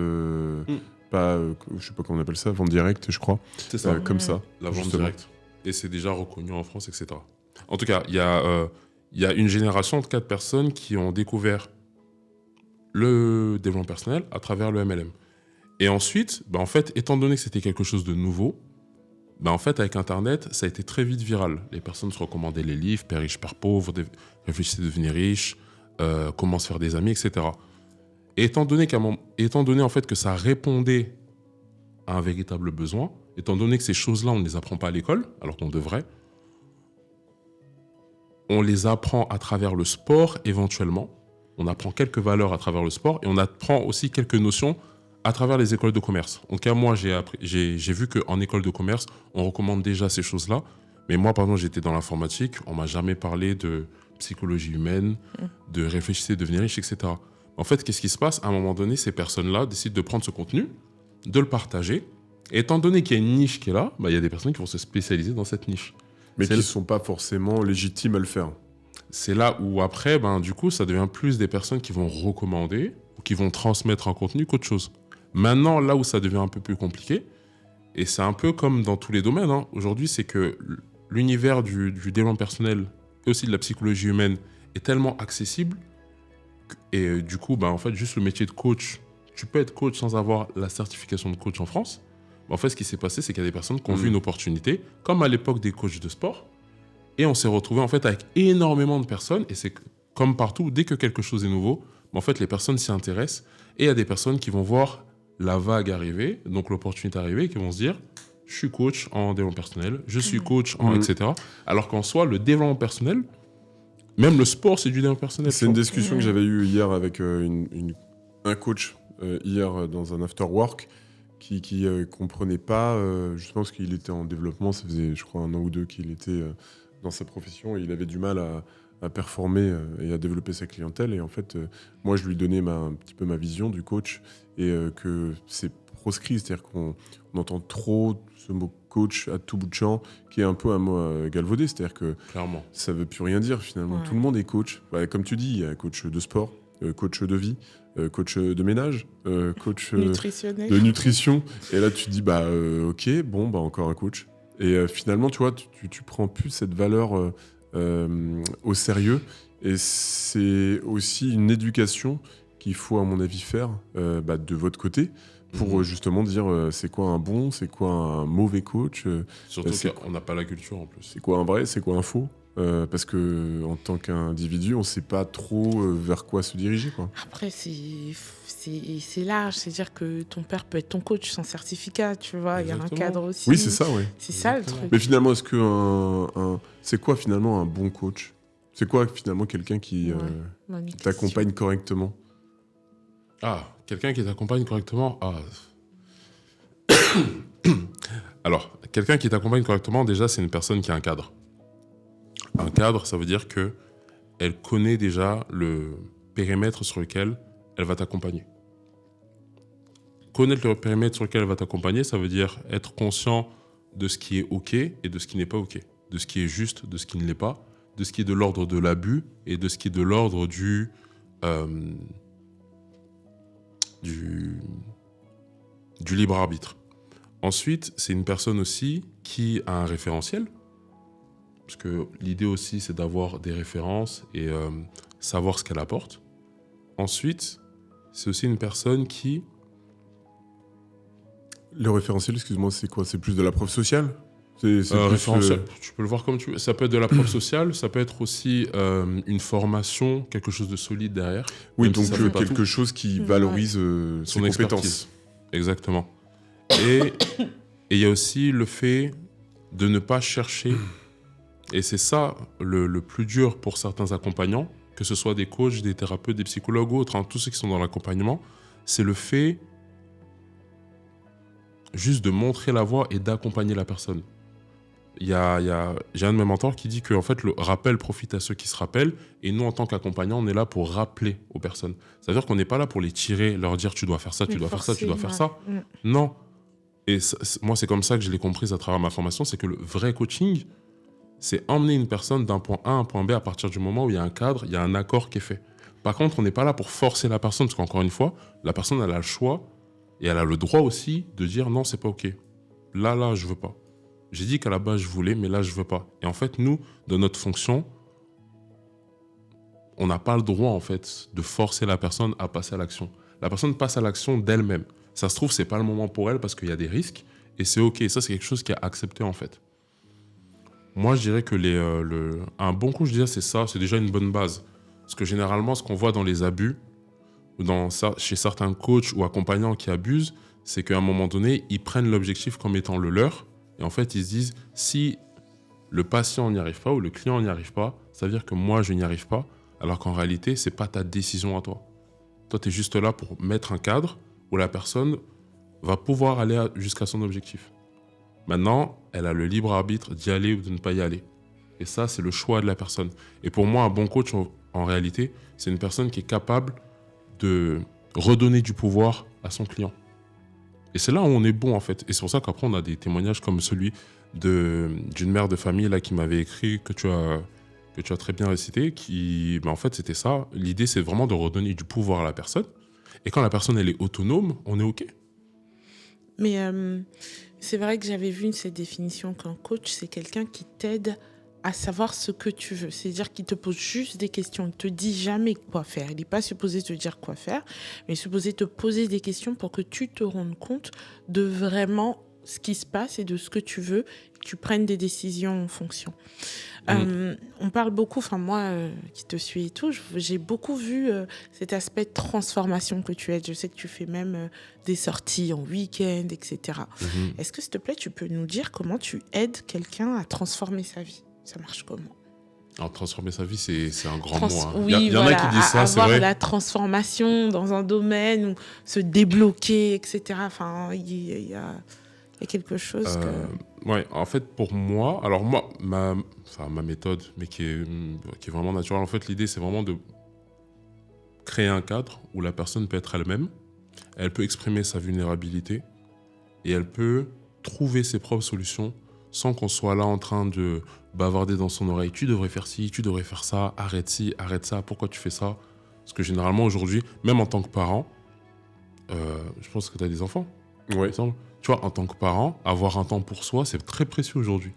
Pas, je sais pas comment on appelle ça, vente directe, je crois. C'est ça, Comme ça. la vente justement. directe. Et c'est déjà reconnu en France, etc. En tout cas, il y a une génération de 4 personnes qui ont découvert le développement personnel à travers le MLM. Et ensuite, bah, en fait, étant donné que c'était quelque chose de nouveau, bah, en fait, avec Internet, ça a été très vite viral. Les personnes se recommandaient les livres, Père riche, Père pauvre, Réfléchissez à devenir riche, Comment se faire des amis, etc. Et étant donné en fait que ça répondait à un véritable besoin, étant donné que ces choses-là, on ne les apprend pas à l'école, alors qu'on devrait, on les apprend à travers le sport éventuellement. On apprend quelques valeurs à travers le sport et on apprend aussi quelques notions à travers les écoles de commerce. En tout cas, moi, j'ai vu qu'en école de commerce, on recommande déjà ces choses-là. Mais moi, par exemple, j'étais dans l'informatique, on m'a jamais parlé de psychologie humaine, de réfléchir, devenir riche, etc. En fait, qu'est-ce qui se passe? À un moment donné, ces personnes-là décident de prendre ce contenu, de le partager. Et étant donné qu'il y a une niche qui est là, bah, il y a des personnes qui vont se spécialiser dans cette niche. Mais C'est qui le- ne sont pas forcément légitimes à le faire. C'est là où après, ben, du coup, ça devient plus des personnes qui vont recommander ou qui vont transmettre un contenu qu'autre chose. Maintenant, là où ça devient un peu plus compliqué, et c'est un peu comme dans tous les domaines, hein, aujourd'hui, c'est que l'univers du développement personnel et aussi de la psychologie humaine est tellement accessible et du coup, ben, en fait, juste le métier de coach, tu peux être coach sans avoir la certification de coach en France. Mais en fait, ce qui s'est passé, c'est qu'il y a des personnes qui ont vu une opportunité, comme à l'époque des coachs de sport, et on s'est retrouvé en fait avec énormément de personnes, et c'est comme partout, dès que quelque chose est nouveau, en fait, les personnes s'y intéressent, et il y a des personnes qui vont voir la vague arriver, donc l'opportunité arriver, et qui vont se dire, je suis coach en développement personnel, je suis coach en etc. Alors qu'en soi, le développement personnel, même le sport, c'est du développement personnel. C'est une discussion que j'avais eue hier avec un coach, hier dans un after work, qui comprenait pas, justement parce qu'il était en développement, ça faisait je crois 1 an ou 2 qu'il était dans sa profession et il avait du mal à performer et à développer sa clientèle. Et en fait, moi je lui donnais un petit peu ma vision du coach et que c'est proscrit, c'est-à-dire qu'on entend trop ce mot coach à tout bout de champ, qui est un peu un mot galvaudé, c'est-à-dire que Clairement. ça veut plus rien dire finalement. Ouais. Tout le monde est coach. Bah, comme tu dis, il y a coach de sport, coach de vie, coach de ménage, coach Nutritionnel. de nutrition. Et là, tu te dis, bah, ok, bon, bah, encore un coach. Et finalement, tu vois, tu prends plus cette valeur au sérieux. Et c'est aussi une éducation qu'il faut, à mon avis, faire de votre côté pour justement dire c'est quoi un bon, c'est quoi un mauvais coach, Surtout c'est qu'on n'a pas la culture en plus. c'est quoi un vrai, c'est quoi un faux. Parce que en tant qu'individu, on ne sait pas trop vers quoi se diriger, quoi. Après, c'est large. C'est-à-dire que ton père peut être ton coach sans certificat, tu vois. Il y a un Exactement. cadre aussi. Oui, c'est ça, ouais. C'est ça le Exactement. truc. Mais finalement, est-ce que c'est quoi finalement un bon coach? C'est quoi finalement quelqu'un qui Ouais. Bonne question. t'accompagne correctement? Ah, quelqu'un qui t'accompagne correctement. Ah. Alors, quelqu'un qui t'accompagne correctement, déjà, c'est une personne qui a un cadre. Un cadre, ça veut dire que elle connaît déjà le périmètre sur lequel elle va t'accompagner. Connaître le périmètre sur lequel elle va t'accompagner, ça veut dire être conscient de ce qui est OK et de ce qui n'est pas OK. De ce qui est juste, de ce qui ne l'est pas, de ce qui est de l'ordre de l'abus et de ce qui est de l'ordre du libre arbitre. Ensuite, c'est une personne aussi qui a un référentiel, parce que l'idée aussi, c'est d'avoir des références et savoir ce qu'elle apporte. Ensuite, c'est aussi une personne qui... Le référentiel, excuse-moi, c'est quoi? C'est plus de la preuve sociale? C'est plus, Référentiel, tu peux le voir comme tu veux. Ça peut être de la preuve sociale, ça peut être aussi une formation, quelque chose de solide derrière. Oui, même si donc ça fait pas quelque tout. chose qui valorise ses Son compétences. expertise. Exactement. Et il y a aussi le fait de ne pas chercher, et c'est ça le plus dur pour certains accompagnants, que ce soit des coachs, des thérapeutes, des psychologues ou autres, hein, tous ceux qui sont dans l'accompagnement, c'est le fait juste de montrer la voie et d'accompagner la personne. J'ai un de mes mentors qui dit que en fait, le rappel profite à ceux qui se rappellent, et nous, en tant qu'accompagnants, on est là pour rappeler aux personnes. C'est-à-dire qu'on n'est pas là pour les tirer, leur dire tu dois faire ça, tu dois faire ça, tu dois faire ça. Non. Et moi, c'est comme ça que je l'ai compris à travers ma formation, c'est que le vrai coaching, c'est emmener une personne d'un point A à un point B à partir du moment où il y a un cadre, il y a un accord qui est fait. Par contre, on n'est pas là pour forcer la personne, parce qu'encore une fois, la personne, elle a le choix et elle a le droit aussi de dire non, c'est pas OK. Là, je veux pas. J'ai dit qu'à la base, je voulais, mais là, je veux pas. Et en fait, nous, dans notre fonction, on n'a pas le droit, en fait, de forcer la personne à passer à l'action. La personne passe à l'action d'elle-même. Ça se trouve, c'est pas le moment pour elle parce qu'il y a des risques et c'est OK. Ça, c'est quelque chose qui est accepté, en fait. Moi, je dirais que un bon coach, c'est ça, c'est déjà une bonne base. Parce que généralement, ce qu'on voit dans les abus, ou chez certains coachs ou accompagnants qui abusent, c'est qu'à un moment donné, ils prennent l'objectif comme étant le leur. Et en fait, ils se disent, si le patient n'y arrive pas ou le client n'y arrive pas, ça veut dire que moi, je n'y arrive pas. Alors qu'en réalité, ce n'est pas ta décision à toi. Toi, tu es juste là pour mettre un cadre où la personne va pouvoir aller jusqu'à son objectif. Maintenant, elle a le libre arbitre d'y aller ou de ne pas y aller. Et ça, c'est le choix de la personne. Et pour moi, un bon coach, en réalité, c'est une personne qui est capable de redonner du pouvoir à son client. Et c'est là où on est bon, en fait. Et c'est pour ça qu'après, on a des témoignages comme celui d'une mère de famille là, qui m'avait écrit, que tu as très bien récité, en fait, c'était ça. L'idée, c'est vraiment de redonner du pouvoir à la personne. Et quand la personne, elle est autonome, on est OK. Mais c'est vrai que j'avais vu cette définition qu'un coach, c'est quelqu'un qui t'aide à savoir ce que tu veux. C'est-à-dire qu'il te pose juste des questions. Il ne te dit jamais quoi faire. Il n'est pas supposé te dire quoi faire, mais il est supposé te poser des questions pour que tu te rendes compte de vraiment ce qui se passe et de ce que tu veux, et que tu prennes des décisions en fonction. On parle beaucoup, enfin moi qui te suis et tout, j'ai beaucoup vu cet aspect de transformation que tu aides. Je sais que tu fais même des sorties en week-end, etc. Est-ce que, s'il te plaît, tu peux nous dire comment tu aides quelqu'un à transformer sa vie ? Ça marche comment ? Alors, transformer sa vie, c'est un grand mot. Hein. Oui, il y en a qui disent ça, c'est vrai. Avoir la transformation dans un domaine, ou se débloquer, etc. Enfin, il y a quelque chose que... Ouais, en fait, pour moi, alors moi, ma méthode, mais qui est vraiment naturelle, en fait, l'idée, c'est vraiment de créer un cadre où la personne peut être elle-même, elle peut exprimer sa vulnérabilité et elle peut trouver ses propres solutions sans qu'on soit là en train de bavarder dans son oreille. Tu devrais faire ci, tu devrais faire ça, arrête ci, arrête ça, pourquoi tu fais ça ? Parce que généralement, aujourd'hui, même en tant que parent, je pense que tu as des enfants, Ouais. tu vois, en tant que parent, avoir un temps pour soi, c'est très précieux aujourd'hui.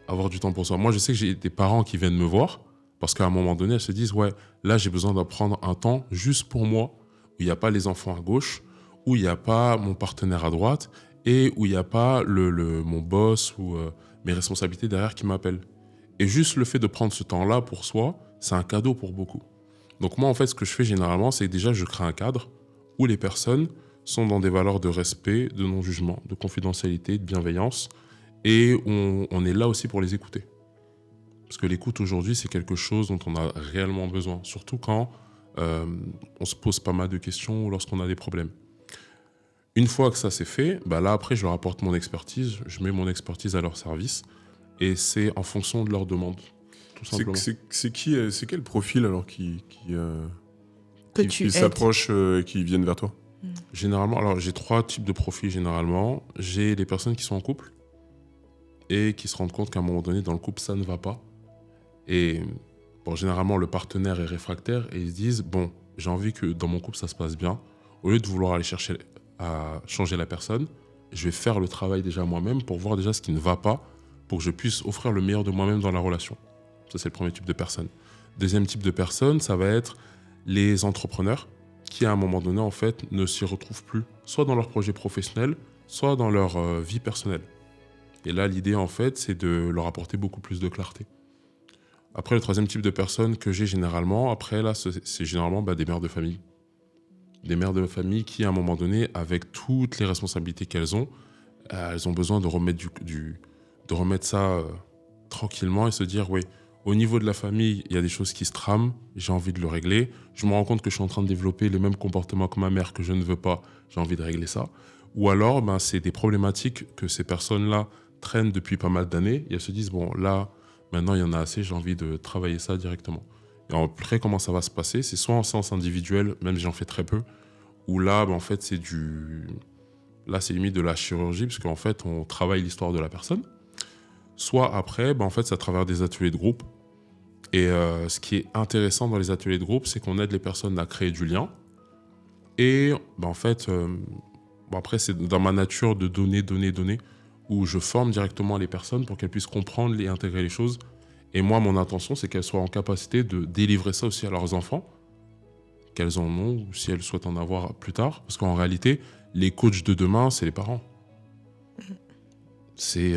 Avoir du temps pour soi. Moi, je sais que j'ai des parents qui viennent me voir parce qu'à un moment donné, elles se disent « Ouais, là, j'ai besoin de prendre un temps juste pour moi, où il n'y a pas les enfants à gauche, où il n'y a pas mon partenaire à droite et où il n'y a pas mon boss ou mes responsabilités derrière qui m'appellent. » Et juste le fait de prendre ce temps-là pour soi, c'est un cadeau pour beaucoup. Donc moi, en fait, ce que je fais généralement, c'est que déjà, je crée un cadre où les personnes sont dans des valeurs de respect, de non-jugement, de confidentialité, de bienveillance, et on est là aussi pour les écouter. Parce que l'écoute aujourd'hui, c'est quelque chose dont on a réellement besoin, surtout quand on se pose pas mal de questions ou lorsqu'on a des problèmes. Une fois que ça c'est fait, là après je leur apporte mon expertise, je mets mon expertise à leur service, et c'est en fonction de leurs demandes, tout simplement. C'est quel profil alors qui tu s'approchent et qui viennent vers toi ? Généralement, alors j'ai 3 types de profils généralement. J'ai les personnes qui sont en couple et qui se rendent compte qu'à un moment donné, dans le couple, ça ne va pas. Et généralement, le partenaire est réfractaire et ils se disent « Bon, j'ai envie que dans mon couple, ça se passe bien. Au lieu de vouloir aller chercher à changer la personne, je vais faire le travail déjà moi-même pour voir déjà ce qui ne va pas, pour que je puisse offrir le meilleur de moi-même dans la relation. » Ça, c'est le premier type de personne. Deuxième type de personne, ça va être les entrepreneurs qui, à un moment donné, en fait, ne s'y retrouvent plus, soit dans leur projet professionnel, soit dans leur vie personnelle. Et là, l'idée, en fait, c'est de leur apporter beaucoup plus de clarté. Après, le troisième type de personnes que j'ai généralement, après, là, c'est généralement des mères de famille. Des mères de famille qui, à un moment donné, avec toutes les responsabilités qu'elles ont besoin de remettre, de remettre ça tranquillement et se dire, oui, au niveau de la famille, il y a des choses qui se trament, j'ai envie de le régler. Je me rends compte que je suis en train de développer les mêmes comportements que ma mère que je ne veux pas, j'ai envie de régler ça. Ou alors, c'est des problématiques que ces personnes-là traînent depuis pas mal d'années et elles se disent, bon, là, maintenant, il y en a assez, j'ai envie de travailler ça directement. Et après, comment ça va se passer? C'est soit en séance individuelle, même si j'en fais très peu, ou là, en fait, là, c'est limite de la chirurgie, parce qu'en fait, on travaille l'histoire de la personne. Soit après, en fait, c'est à travers des ateliers de groupe. Et ce qui est intéressant dans les ateliers de groupe, c'est qu'on aide les personnes à créer du lien. Et en fait, après, c'est dans ma nature de donner, où je forme directement les personnes pour qu'elles puissent comprendre et intégrer les choses. Et moi, mon intention, c'est qu'elles soient en capacité de délivrer ça aussi à leurs enfants, qu'elles en ont, ou si elles souhaitent en avoir plus tard. Parce qu'en réalité, les coachs de demain, c'est les parents. C'est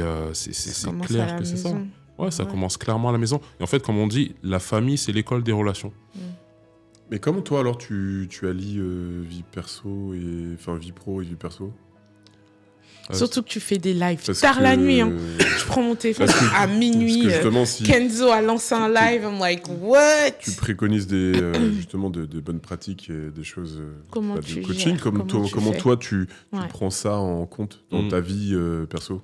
clair que c'est ça. Ouais, ça commence clairement à la maison. Et en fait, comme on dit, la famille, c'est l'école des relations. Mais comment toi, alors, tu allies vie perso et... Enfin, vie pro et vie perso? Surtout que tu fais des lives tard la nuit. Je prends mon téléphone à minuit. Kenzo a lancé un live. I'm like, what? Tu préconises justement de bonnes pratiques et des choses de coaching. Comment toi, tu prends ça en compte dans ta vie perso?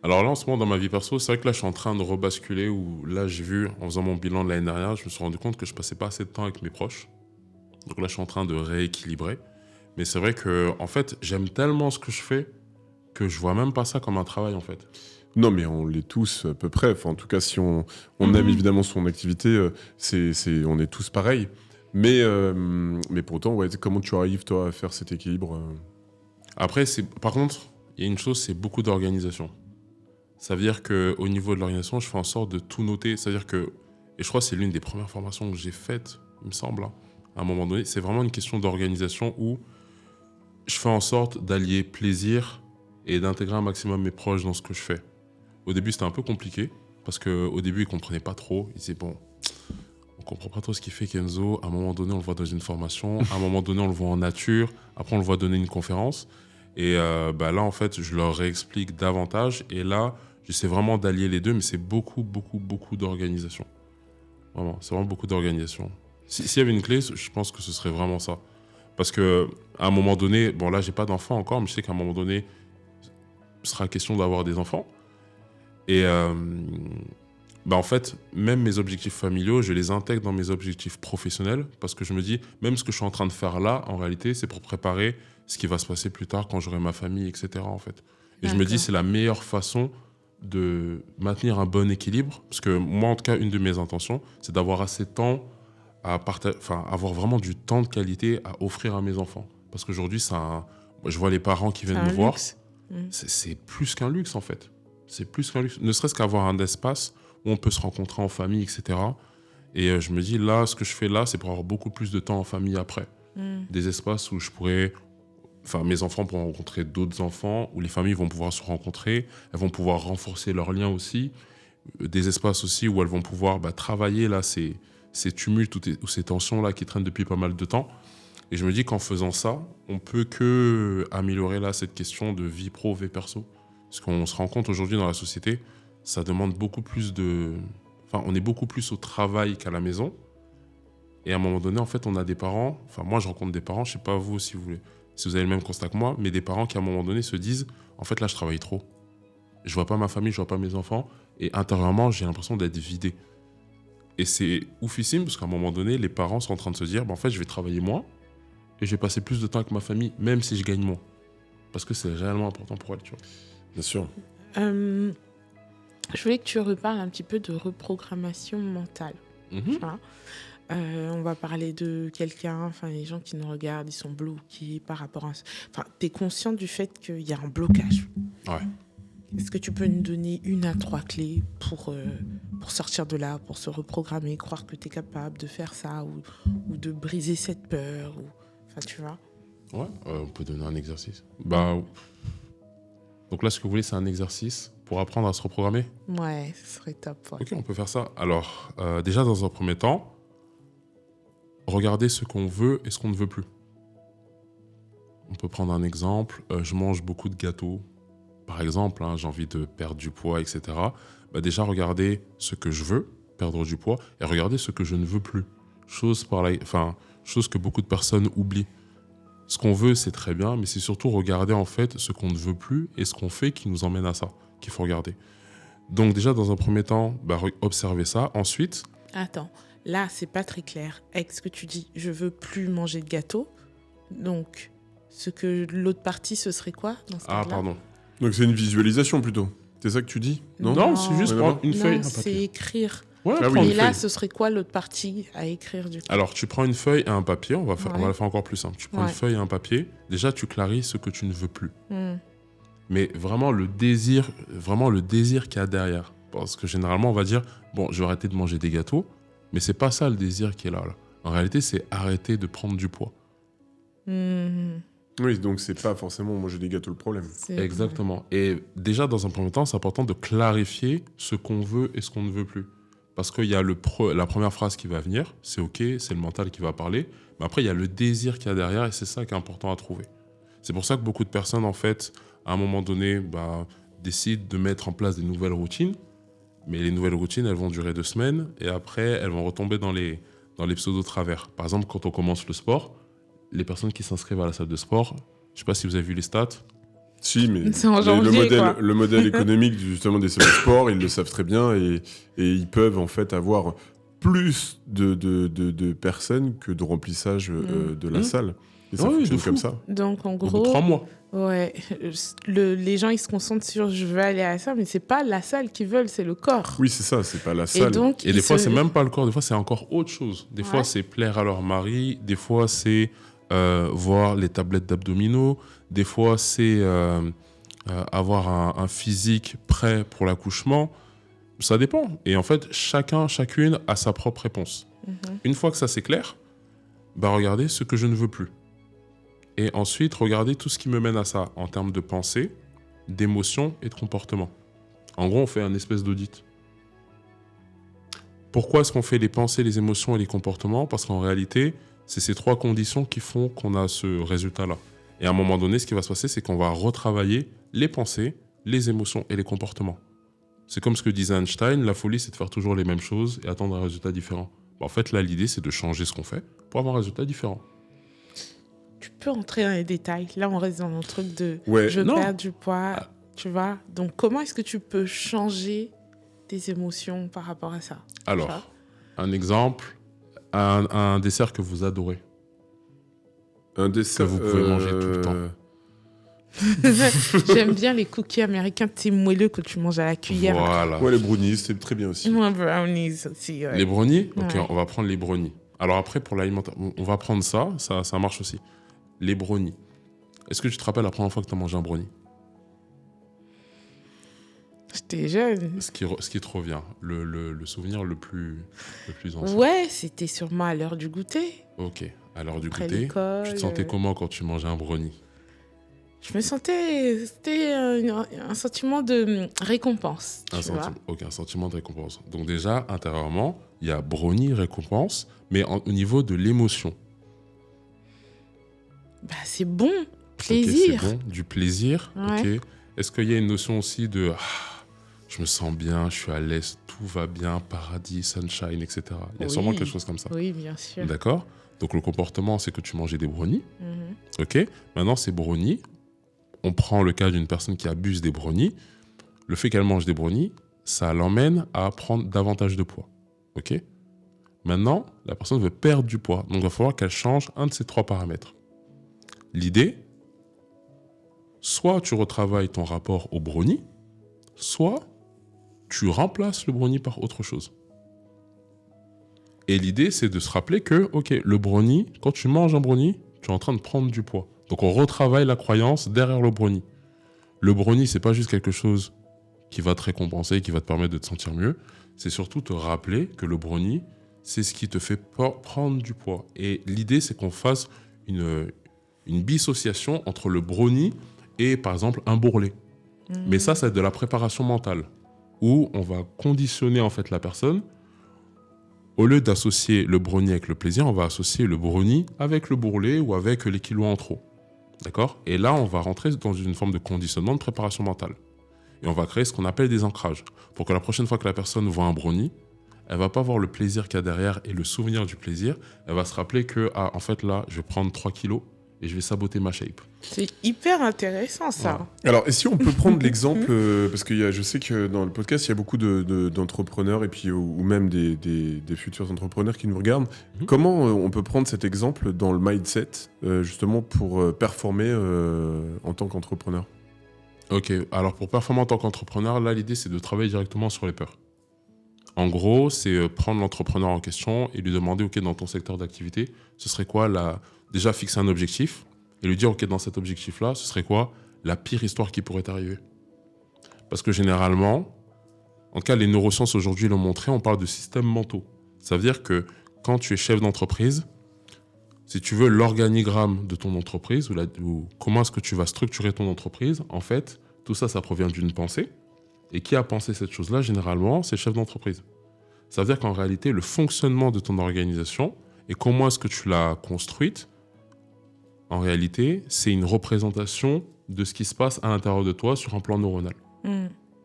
Alors là, en ce moment, dans ma vie perso, c'est vrai que là, je suis en train de rebasculer où là, j'ai vu, en faisant mon bilan de l'année dernière, je me suis rendu compte que je passais pas assez de temps avec mes proches. Donc là, je suis en train de rééquilibrer. Mais c'est vrai que, en fait, j'aime tellement ce que je fais que je vois même pas ça comme un travail, en fait. Non, mais on l'est tous à peu près. Enfin, en tout cas, si on aime évidemment son activité, on est tous pareils. Mais pourtant, comment tu arrives, toi, à faire cet équilibre Après, par contre, il y a une chose, c'est beaucoup d'organisation. Ça veut dire qu'au niveau de l'organisation, je fais en sorte de tout noter. C'est-à-dire que, et je crois que c'est l'une des premières formations que j'ai faites, il me semble, à un moment donné, c'est vraiment une question d'organisation où je fais en sorte d'allier plaisir et d'intégrer un maximum mes proches dans ce que je fais. Au début, c'était un peu compliqué, parce qu'au début, ils ne comprenaient pas trop. Ils disaient, bon, on ne comprend pas trop ce qu'il fait Kenzo. À un moment donné, on le voit dans une formation. À un moment donné, on le voit en nature. Après, on le voit donner une conférence. Et là, en fait, je leur réexplique davantage. Et là, j'essaie vraiment d'allier les deux, mais c'est beaucoup d'organisation. Vraiment, c'est vraiment beaucoup d'organisation. S'il y avait une clé, je pense que ce serait vraiment ça. Parce qu'à un moment donné, bon là, j'ai pas d'enfant encore, mais je sais qu'à un moment donné, ce sera question d'avoir des enfants. Et en fait, même mes objectifs familiaux, je les intègre dans mes objectifs professionnels, parce que je me dis, même ce que je suis en train de faire là, en réalité, c'est pour préparer ce qui va se passer plus tard quand j'aurai ma famille, etc. En fait. Et je me dis, c'est la meilleure façon de maintenir un bon équilibre, parce que moi, en tout cas, une de mes intentions, c'est d'avoir assez de temps avoir vraiment du temps de qualité à offrir à mes enfants. Parce qu'aujourd'hui, je vois les parents qui viennent me voir, c'est plus qu'un luxe, en fait. C'est plus qu'un luxe. Ne serait-ce qu'avoir un espace où on peut se rencontrer en famille, etc. Et je me dis, là, ce que je fais là, c'est pour avoir beaucoup plus de temps en famille après. Des espaces où je pourrais... Enfin, mes enfants pourront rencontrer d'autres enfants, où les familles vont pouvoir se rencontrer, elles vont pouvoir renforcer leurs liens aussi. Des espaces aussi où elles vont pouvoir travailler là, ces tumultes ou ces tensions-là qui traînent depuis pas mal de temps. Et je me dis qu'en faisant ça, on peut que améliorer là cette question de vie pro, vie perso. Parce qu'on se rend compte aujourd'hui dans la société, ça demande beaucoup plus de... Enfin, on est beaucoup plus au travail qu'à la maison. Et à un moment donné, en fait, on a des parents... Enfin, moi, je rencontre des parents, je sais pas vous si vous avez le même constat que moi, mais des parents qui, à un moment donné, se disent « En fait, là, je travaille trop. Je vois pas ma famille, je vois pas mes enfants. Et intérieurement, j'ai l'impression d'être vidé. » Et c'est oufissime, parce qu'à un moment donné, les parents sont en train de se dire « En fait, je vais travailler moins et je vais passer plus de temps avec ma famille, même si je gagne moins. » Parce que c'est réellement important pour elles, tu vois. Bien sûr. Je voulais que tu reparles un petit peu de reprogrammation mentale. On va parler de quelqu'un, enfin les gens qui nous regardent, ils sont bloqués par rapport à... Enfin, tu es conscient du fait qu'il y a un blocage. Ouais. Est-ce que tu peux nous donner 1 à 3 clés pour sortir de là, pour se reprogrammer, croire que tu es capable de faire ça ou de briser cette peur Enfin, tu vois. Ouais, on peut donner un exercice. Donc là, ce que vous voulez, c'est un exercice pour apprendre à se reprogrammer. Ouais, ce serait top. Ouais. Ok, on peut faire ça. Alors, déjà, dans un premier temps, regardez ce qu'on veut et ce qu'on ne veut plus. On peut prendre un exemple. Je mange beaucoup de gâteaux. Par exemple, j'ai envie de perdre du poids, etc. Déjà, regardez ce que je veux, perdre du poids, et regardez ce que je ne veux plus. Chose que beaucoup de personnes oublient. Ce qu'on veut, c'est très bien, mais c'est surtout regarder en fait ce qu'on ne veut plus et ce qu'on fait qui nous emmène à ça, qu'il faut regarder. Donc déjà, dans un premier temps, observez ça. Ensuite... Attends, là, c'est pas très clair. Avec ce que tu dis, je veux plus manger de gâteau. Donc, l'autre partie, ce serait quoi dans ce cas-là ? pardon. Donc c'est une visualisation plutôt. C'est ça que tu dis ? Non, c'est juste prendre une feuille, un c'est papier. écrire. Ouais, Et là, ce serait quoi l'autre partie à écrire du coup ? Alors, tu prends une feuille et un papier. On va la faire encore plus simple. Tu prends une feuille et un papier. Déjà, tu clarifies ce que tu ne veux plus. Mais vraiment le désir qu'il y a derrière. Parce que généralement, on va dire, je vais arrêter de manger des gâteaux. Mais c'est pas ça le désir qui est là. En réalité, c'est arrêter de prendre du poids. Oui, donc c'est pas forcément manger des gâteaux le problème. Exactement. Et déjà, dans un premier temps, c'est important de clarifier ce qu'on veut et ce qu'on ne veut plus. Parce qu'il y a la première phrase qui va venir, c'est OK, c'est le mental qui va parler. Mais après, il y a le désir qu'il y a derrière et c'est ça qui est important à trouver. C'est pour ça que beaucoup de personnes, en fait, à un moment donné, décident de mettre en place des nouvelles routines. Mais les nouvelles routines, elles vont durer 2 semaines et après, elles vont retomber dans les pseudo-travers. Par exemple, quand on commence le sport, les personnes qui s'inscrivent à la salle de sport, je ne sais pas si vous avez vu les stats. Si, mais c'est en janvier, le modèle économique justement des salles de sport, ils le savent très bien et ils peuvent en fait avoir plus de personnes que de remplissage de la salle. Et ça fonctionne comme ça. Donc en Au bout gros, de 3 mois. Ouais, les gens ils se concentrent sur je veux aller à la salle, mais c'est pas la salle qu'ils veulent, c'est le corps. Oui, c'est ça, c'est pas la salle. Et des fois, c'est même pas le corps, des fois, c'est encore autre chose. Des fois, c'est plaire à leur mari, des fois, c'est voir les tablettes d'abdominaux, des fois, c'est avoir un physique prêt pour l'accouchement. Ça dépend. Et en fait, chacune a sa propre réponse. Une fois que ça, c'est clair, regardez ce que je ne veux plus. Et ensuite, regardez tout ce qui me mène à ça, en termes de pensée, d'émotion et de comportement. En gros, on fait un espèce d'audit. Pourquoi est-ce qu'on fait les pensées, les émotions et les comportements ? Parce qu'en réalité, c'est ces 3 conditions qui font qu'on a ce résultat-là. Et à un moment donné, ce qui va se passer, c'est qu'on va retravailler les pensées, les émotions et les comportements. C'est comme ce que disait Einstein, la folie, c'est de faire toujours les mêmes choses et attendre un résultat différent. En fait, là, l'idée, c'est de changer ce qu'on fait pour avoir un résultat différent. Tu peux entrer dans les détails. Là, on reste dans le truc de je perds du poids, tu vois. Donc, comment est-ce que tu peux changer tes émotions par rapport à ça ? Alors, un exemple, un dessert que vous adorez. Un dessert que vous pouvez manger tout le temps. J'aime bien les cookies américains, petits moelleux que tu manges à la cuillère. Voilà. Ouais, les brownies, c'est très bien aussi. Ouais, brownies aussi. Ouais. Les brownies ? Ok, on va prendre les brownies. Alors après, pour l'alimentation, on va prendre ça marche aussi. Les brownies. Est-ce que tu te rappelles la première fois que tu as mangé un brownie ? J'étais jeune. Ce qui te revient, le souvenir le plus ancien. Ouais, c'était sûrement à l'heure du goûter. Ok, à l'heure du Après goûter. l'école, Tu te sentais comment quand tu mangeais un brownie ? Je me sentais... C'était un sentiment de récompense, tu vois. Ok, un sentiment de récompense. Donc déjà, intérieurement, il y a brownie, récompense, mais au niveau de l'émotion. C'est bon, plaisir. Okay, c'est bon, du plaisir. Ouais. Ok. Est-ce qu'il y a une notion aussi de je me sens bien, je suis à l'aise, tout va bien, paradis, sunshine, etc. Il y a sûrement quelque chose comme ça. Oui, bien sûr. D'accord ? Donc le comportement, c'est que tu mangeais des brownies. Ok. Maintenant, ces brownies, on prend le cas d'une personne qui abuse des brownies. Le fait qu'elle mange des brownies, ça l'emmène à prendre davantage de poids. Ok ? Maintenant, la personne veut perdre du poids. Donc il va falloir qu'elle change un de ces 3 paramètres. L'idée, soit tu retravailles ton rapport au brownie, soit tu remplaces le brownie par autre chose. Et l'idée, c'est de se rappeler que, ok, le brownie, quand tu manges un brownie, tu es en train de prendre du poids. Donc on retravaille la croyance derrière le brownie. Le brownie, c'est pas juste quelque chose qui va te récompenser, qui va te permettre de te sentir mieux. C'est surtout te rappeler que le brownie, c'est ce qui te fait prendre du poids. Et l'idée, c'est qu'on fasse une dissociation entre le brownie et, par exemple, un bourrelet. Mais ça va être de la préparation mentale, où on va conditionner en fait la personne. Au lieu d'associer le brownie avec le plaisir, on va associer le brownie avec le bourrelet ou avec les kilos en trop. D'accord ? Et là, on va rentrer dans une forme de conditionnement de préparation mentale. Et on va créer ce qu'on appelle des ancrages. Pour que la prochaine fois que la personne voit un brownie, elle ne va pas voir le plaisir qu'il y a derrière et le souvenir du plaisir. Elle va se rappeler que, en fait, là, je vais prendre 3 kilos et je vais saboter ma shape. C'est hyper intéressant, ça. Ouais. Alors, et si on peut prendre l'exemple, parce que je sais que dans le podcast, il y a beaucoup d'entrepreneurs et puis, ou même des futurs entrepreneurs qui nous regardent. Comment on peut prendre cet exemple dans le mindset, justement, pour performer en tant qu'entrepreneur ? Ok, alors pour performer en tant qu'entrepreneur, là, l'idée, c'est de travailler directement sur les peurs. En gros, c'est prendre l'entrepreneur en question et lui demander, ok, dans ton secteur d'activité, ce serait quoi déjà fixer un objectif et lui dire, ok, dans cet objectif-là, ce serait quoi la pire histoire qui pourrait arriver ? Parce que généralement, en tout cas, les neurosciences aujourd'hui l'ont montré, on parle de systèmes mentaux. Ça veut dire que quand tu es chef d'entreprise, si tu veux l'organigramme de ton entreprise ou comment est-ce que tu vas structurer ton entreprise, en fait, tout ça, ça provient d'une pensée. Et qui a pensé cette chose-là, généralement, c'est le chef d'entreprise. Ça veut dire qu'en réalité, le fonctionnement de ton organisation et comment est-ce que tu l'as construite, en réalité, c'est une représentation de ce qui se passe à l'intérieur de toi sur un plan neuronal.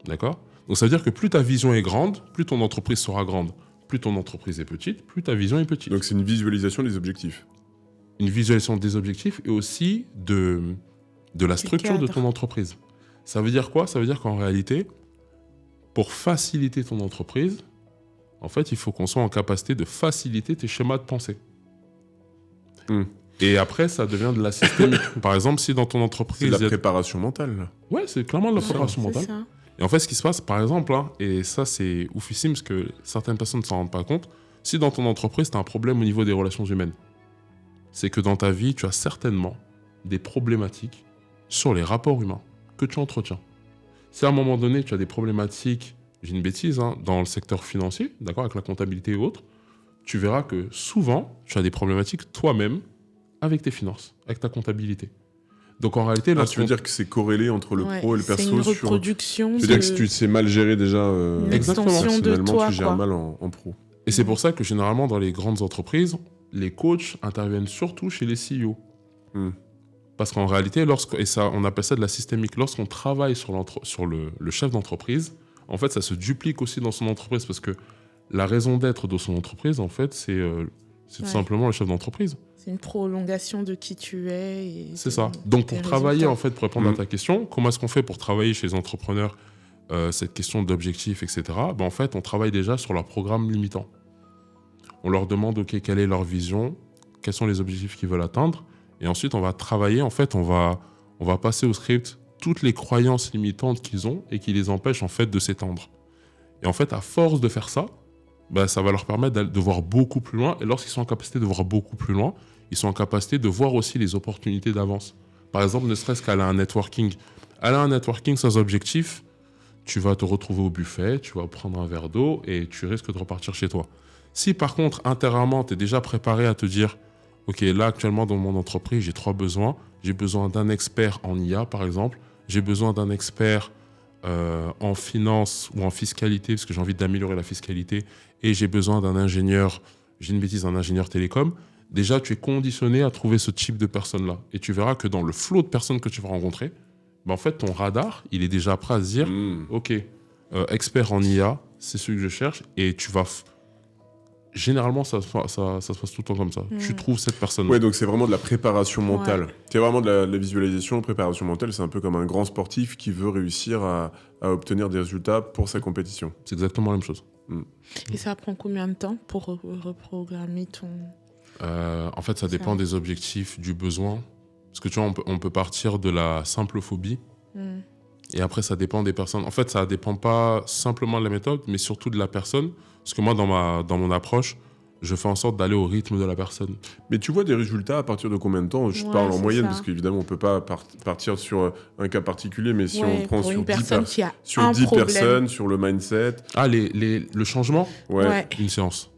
D'accord ? Donc ça veut dire que plus ta vision est grande, plus ton entreprise sera grande. Plus ton entreprise est petite, plus ta vision est petite. Donc c'est une visualisation des objectifs. Une visualisation des objectifs et aussi de la structure de ton entreprise. Ça veut dire quoi ? Ça veut dire qu'en réalité, pour faciliter ton entreprise, en fait, il faut qu'on soit en capacité de faciliter tes schémas de pensée. Et après, ça devient de la systémique. Par exemple, si dans ton entreprise... C'est de la préparation mentale, là. Ouais, c'est clairement de la préparation mentale. Ça. Et en fait, ce qui se passe, par exemple, et ça, c'est oufissime parce que certaines personnes ne s'en rendent pas compte, si dans ton entreprise, tu as un problème au niveau des relations humaines, c'est que dans ta vie, tu as certainement des problématiques sur les rapports humains que tu entretiens. Si à un moment donné, tu as des problématiques, j'ai une bêtise, dans le secteur financier, d'accord, avec la comptabilité et autres, tu verras que souvent, tu as des problématiques toi-même avec tes finances, avec ta comptabilité. Donc en réalité... tu veux dire que c'est corrélé entre le pro et le perso. C'est une reproduction. C'est-à-dire que si tu sais mal gérer déjà extension de toi, tu gères mal en pro. Et c'est pour ça que généralement, dans les grandes entreprises, les coachs interviennent surtout chez les CEO. Parce qu'en réalité, on appelle ça de la systémique, lorsqu'on travaille sur le chef d'entreprise, en fait, ça se duplique aussi dans son entreprise parce que la raison d'être de son entreprise, en fait, c'est tout simplement le chef d'entreprise. C'est une prolongation de qui tu es. C'est ça. Donc, pour travailler, en fait, pour répondre à ta question, comment est-ce qu'on fait pour travailler chez les entrepreneurs cette question d'objectifs, etc. En fait, on travaille déjà sur leur programme limitant. On leur demande, OK, quelle est leur vision, quels sont les objectifs qu'ils veulent atteindre. Et ensuite, on va travailler, en fait, on va passer au script toutes les croyances limitantes qu'ils ont et qui les empêchent, en fait, de s'étendre. Et en fait, à force de faire ça, ça va leur permettre de voir beaucoup plus loin. Et lorsqu'ils sont en capacité de voir beaucoup plus loin, ils sont en capacité de voir aussi les opportunités d'avance. Par exemple, ne serait-ce qu'aller à un networking. Aller à un networking sans objectif, tu vas te retrouver au buffet, tu vas prendre un verre d'eau et tu risques de repartir chez toi. Si par contre, intérieurement, tu es déjà préparé à te dire « Ok, là, actuellement, dans mon entreprise, j'ai 3 besoins. J'ai besoin d'un expert en IA, par exemple. J'ai besoin d'un expert en finance ou en fiscalité, parce que j'ai envie d'améliorer la fiscalité. Et j'ai besoin d'un ingénieur, un ingénieur télécom. » Déjà, tu es conditionné à trouver ce type de personnes-là. Et tu verras que dans le flot de personnes que tu vas rencontrer, en fait, ton radar, il est déjà prêt à se dire « Ok, expert en IA, c'est celui que je cherche. » Et tu vas... Généralement, ça se passe tout le temps comme ça. Tu trouves cette personne. Ouais, donc c'est vraiment de la préparation mentale. C'est vraiment de la visualisation, de préparation mentale. C'est un peu comme un grand sportif qui veut réussir à obtenir des résultats pour sa compétition. C'est exactement la même chose. Et ça prend combien de temps pour reprogrammer ton... En fait, ça dépend des objectifs, du besoin. Parce que tu vois, on peut partir de la simple phobie. Et après, ça dépend des personnes. En fait, ça ne dépend pas simplement de la méthode, mais surtout de la personne. Parce que moi, dans mon approche, je fais en sorte d'aller au rythme de la personne. Mais tu vois des résultats à partir de combien de temps ? Je parle en moyenne, parce qu'évidemment, on ne peut pas partir sur un cas particulier, mais si on prend sur 10 personnes, sur le mindset... Ah, le changement ? Ouais. Une séance.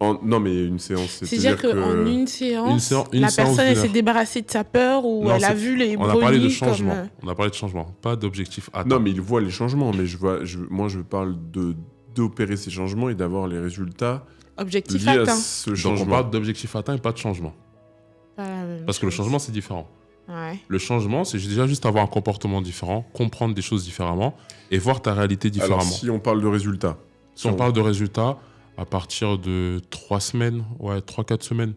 Non, mais une séance, C'est-à-dire qu'en une séance, une la séance personne, elle d'une s'est heure. débarrassée de sa peur ou Non, elle a c'est- vu les On a parlé de brownies changement. comme... On a parlé de changement, pas d'objectif atteint. Non, mais il voit les changements, mais moi, je parle d'opérer ces changements et d'avoir les résultats Objectif liés à atteint. ce Donc changement. on parle d'objectif atteint et pas de changement. Pas la même Parce que le chose. changement, c'est différent. Ouais. Le changement, c'est déjà juste avoir un comportement différent, comprendre des choses différemment et voir ta réalité différemment. Alors, si on parle de résultats. Si on parle de résultats, à partir de 3 semaines, 3-4 semaines,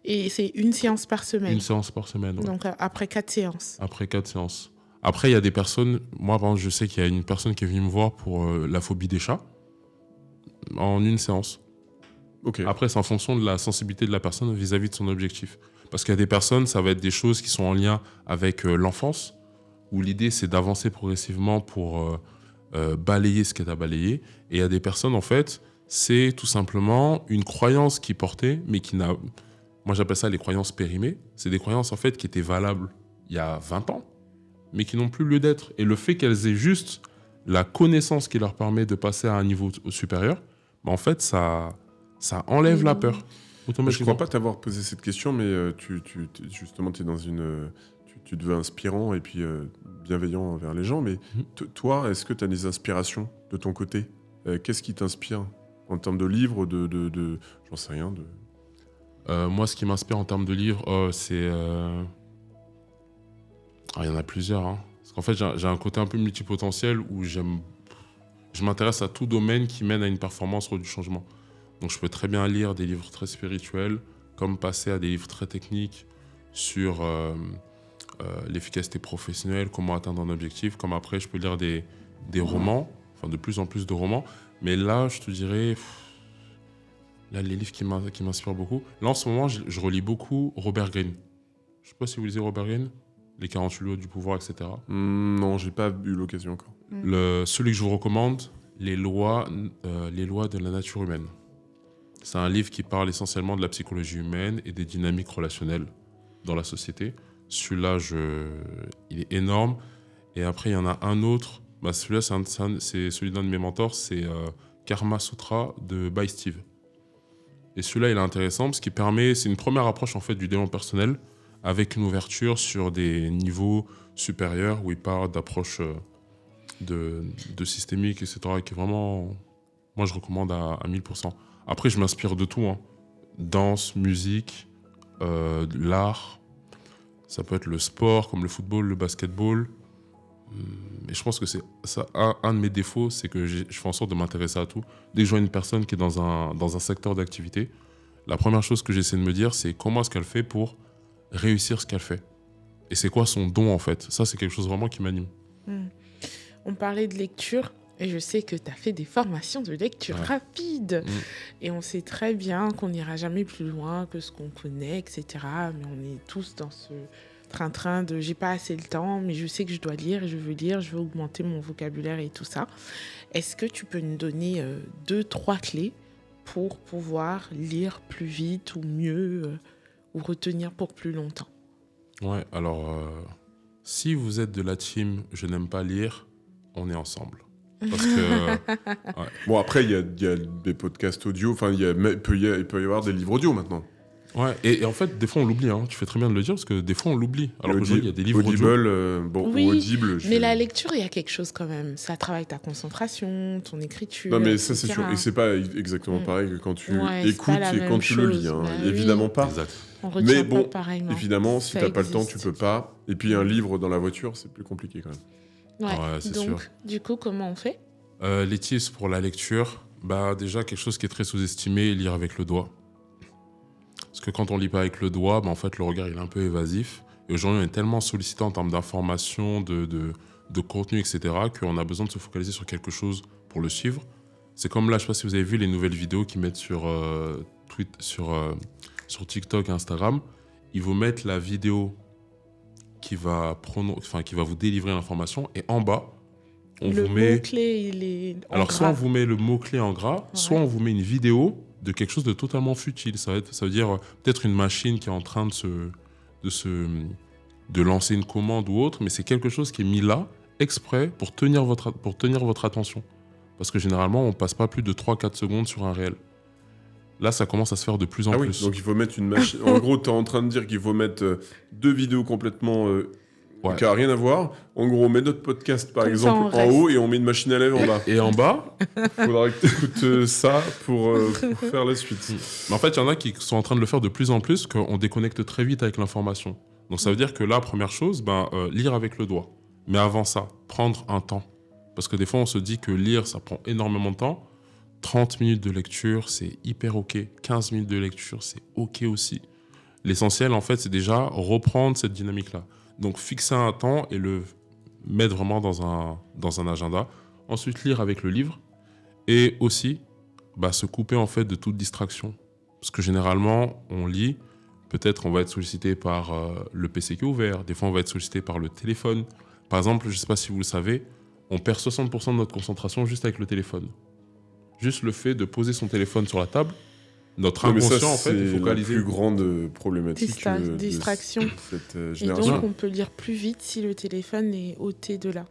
Et c'est une séance par semaine. une séance par semaine. Ouais. Donc après 4 séances. Après 4 séances. Après, il y a des personnes, moi par exemple, je sais qu'il y a une personne qui est venue me voir pour la phobie des chats en une séance. Ok. Après, c'est en fonction de la sensibilité de la personne vis-à-vis de son objectif. Parce qu'il y a des personnes, ça va être des choses qui sont en lien avec l'enfance, où l'idée c'est d'avancer progressivement pour balayer ce qu'elle a balayé. Et il y a des personnes, en fait, c'est tout simplement une croyance qui portait, mais qui n'a... Moi, j'appelle ça les croyances périmées. C'est des croyances, en fait, qui étaient valables il y a 20 ans, mais qui n'ont plus lieu d'être. Et le fait qu'elles aient juste la connaissance qui leur permet de passer à un niveau supérieur, bah, en fait, ça enlève la peur. Je ne crois pas t'avoir posé cette question, mais justement, tu es dans une... Tu te veux inspirant et puis bienveillant envers les gens, mais toi, est-ce que tu as des inspirations de ton côté ? Qu'est-ce qui t'inspire en termes de livres, j'en sais rien, moi, ce qui m'inspire en termes de livres, c'est... il y en a plusieurs. Hein. Parce qu'en fait, j'ai un côté un peu multipotentiel où je m'intéresse à tout domaine qui mène à une performance ou du changement. Donc, je peux très bien lire des livres très spirituels, comme passer à des livres très techniques sur l'efficacité professionnelle, comment atteindre un objectif. Comme après, je peux lire des romans, enfin de plus en plus de romans. Mais là, je te dirais... Là, les livres qui m'inspirent beaucoup. Là, en ce moment, je relis beaucoup Robert Greene. Je ne sais pas si vous lisez Robert Greene, Les 48 lois du pouvoir, etc. Non, j'ai pas eu l'occasion encore. Celui que je vous recommande, les lois de la nature humaine. C'est un livre qui parle essentiellement de la psychologie humaine et des dynamiques relationnelles dans la société. Celui-là, il est énorme. Et après, il y en a un autre. Bah, celui-là, c'est celui d'un de mes mentors, c'est Karma Sutra de By Steve. Et celui-là, il est intéressant parce qu'il permet, c'est une première approche en fait du développement personnel avec une ouverture sur des niveaux supérieurs où il parle d'approche de systémique, etc. qui est vraiment, moi je recommande à 1000%. Après, je m'inspire de tout, hein. Danse, musique, l'art, ça peut être le sport comme le football, le basketball. Et je pense que c'est ça, un de mes défauts, c'est que je fais en sorte de m'intéresser à tout. Dès que je vois une personne qui est dans un secteur d'activité, la première chose que j'essaie de me dire, c'est comment est-ce qu'elle fait pour réussir ce qu'elle fait. Et c'est quoi son don, en fait. Ça, c'est quelque chose vraiment qui m'anime. On parlait de lecture, et je sais que tu as fait des formations de lecture rapide. Et on sait très bien qu'on n'ira jamais plus loin que ce qu'on connaît, etc. Mais on est tous dans ce... train-train de j'ai pas assez le temps, mais je sais que je dois lire, je veux augmenter mon vocabulaire et tout ça. Est-ce que tu peux nous donner 2-3 clés pour pouvoir lire plus vite ou mieux ou retenir pour plus longtemps ? Ouais, alors, si vous êtes de la team « je n'aime pas lire », on est ensemble. Parce que... Bon, après, il y a des podcasts audio, enfin, il peut y avoir des livres audio maintenant. Ouais, et en fait, des fois, on l'oublie. Hein. Tu fais très bien de le dire, parce que des fois, on l'oublie. Alors qu'aujourd'hui, il y a des livres Audible, audio. Oui, ou Audible. mais la lecture, il y a quelque chose quand même. Ça travaille ta concentration, ton écriture, Non, mais etc. ça, c'est sûr. Et c'est pas exactement pareil que quand tu c'est écoutes pas la et quand même tu le lis. chose. Hein. Bah Évidemment oui. pas. Exact. On retient Mais bon, pas pareillement. évidemment, si Ça t'as pas le temps, tu existe. peux pas. Et puis, un livre dans la voiture, c'est plus compliqué quand même. Ouais, c'est donc, sûr. du coup, comment on fait ? Les tips pour la lecture, bah, déjà, quelque chose qui est très sous-estimé, lire avec le doigt. Parce que quand on lit pas avec le doigt, bah, en fait, le regard il est un peu évasif. Et aujourd'hui, on est tellement sollicité en termes d'informations, de contenu, etc., qu'on a besoin de se focaliser sur quelque chose pour le suivre. C'est comme là, je sais pas si vous avez vu les nouvelles vidéos qu'ils mettent sur TikTok et Instagram. Ils vous mettent la vidéo qui va vous délivrer l'information. Et en bas, on Le vous met... mot-clé, il est en Alors, soit on gras. vous met le mot-clé en gras, soit on vous met une vidéo de quelque chose de totalement futile. Ça veut dire peut-être une machine qui est en train de lancer une commande ou autre, mais c'est quelque chose qui est mis là, exprès, pour tenir votre attention. Parce que généralement, on passe pas plus de 3-4 secondes sur un réel. Là, ça commence à se faire de plus en Oui, plus. donc il faut mettre une machine. En gros, tu es en train de dire qu'il faut mettre 2 vidéos complètement qui n'a rien à voir. En gros, on met notre podcast, par Comme exemple, ça, en haut et on met une machine à laver en bas. Et en bas, Il faudra que tu écoutes ça pour faire la suite. mais en fait, il y en a qui sont en train de le faire de plus en plus, qu'on déconnecte très vite avec l'information. Donc ça veut dire que là, première chose, lire avec le doigt. Mais avant ça, prendre un temps. Parce que des fois, on se dit que lire, ça prend énormément de temps. 30 minutes de lecture, c'est hyper OK. 15 minutes de lecture, c'est OK aussi. L'essentiel, en fait, c'est déjà reprendre cette dynamique-là. Donc, fixer un temps et le mettre vraiment dans un agenda. Ensuite, lire avec le livre. Et aussi, se couper, en fait, de toute distraction. Parce que généralement, on lit, peut-être on va être sollicité par le PC qui est ouvert. Des fois, on va être sollicité par le téléphone. Par exemple, je ne sais pas si vous le savez, on perd 60% de notre concentration juste avec le téléphone. Juste le fait de poser son téléphone sur la table, notre inconscient, en fait, est focalisé. C'est la plus grande problématique distraction. de cette Et génération. donc, on peut lire plus vite si le téléphone est ôté de là.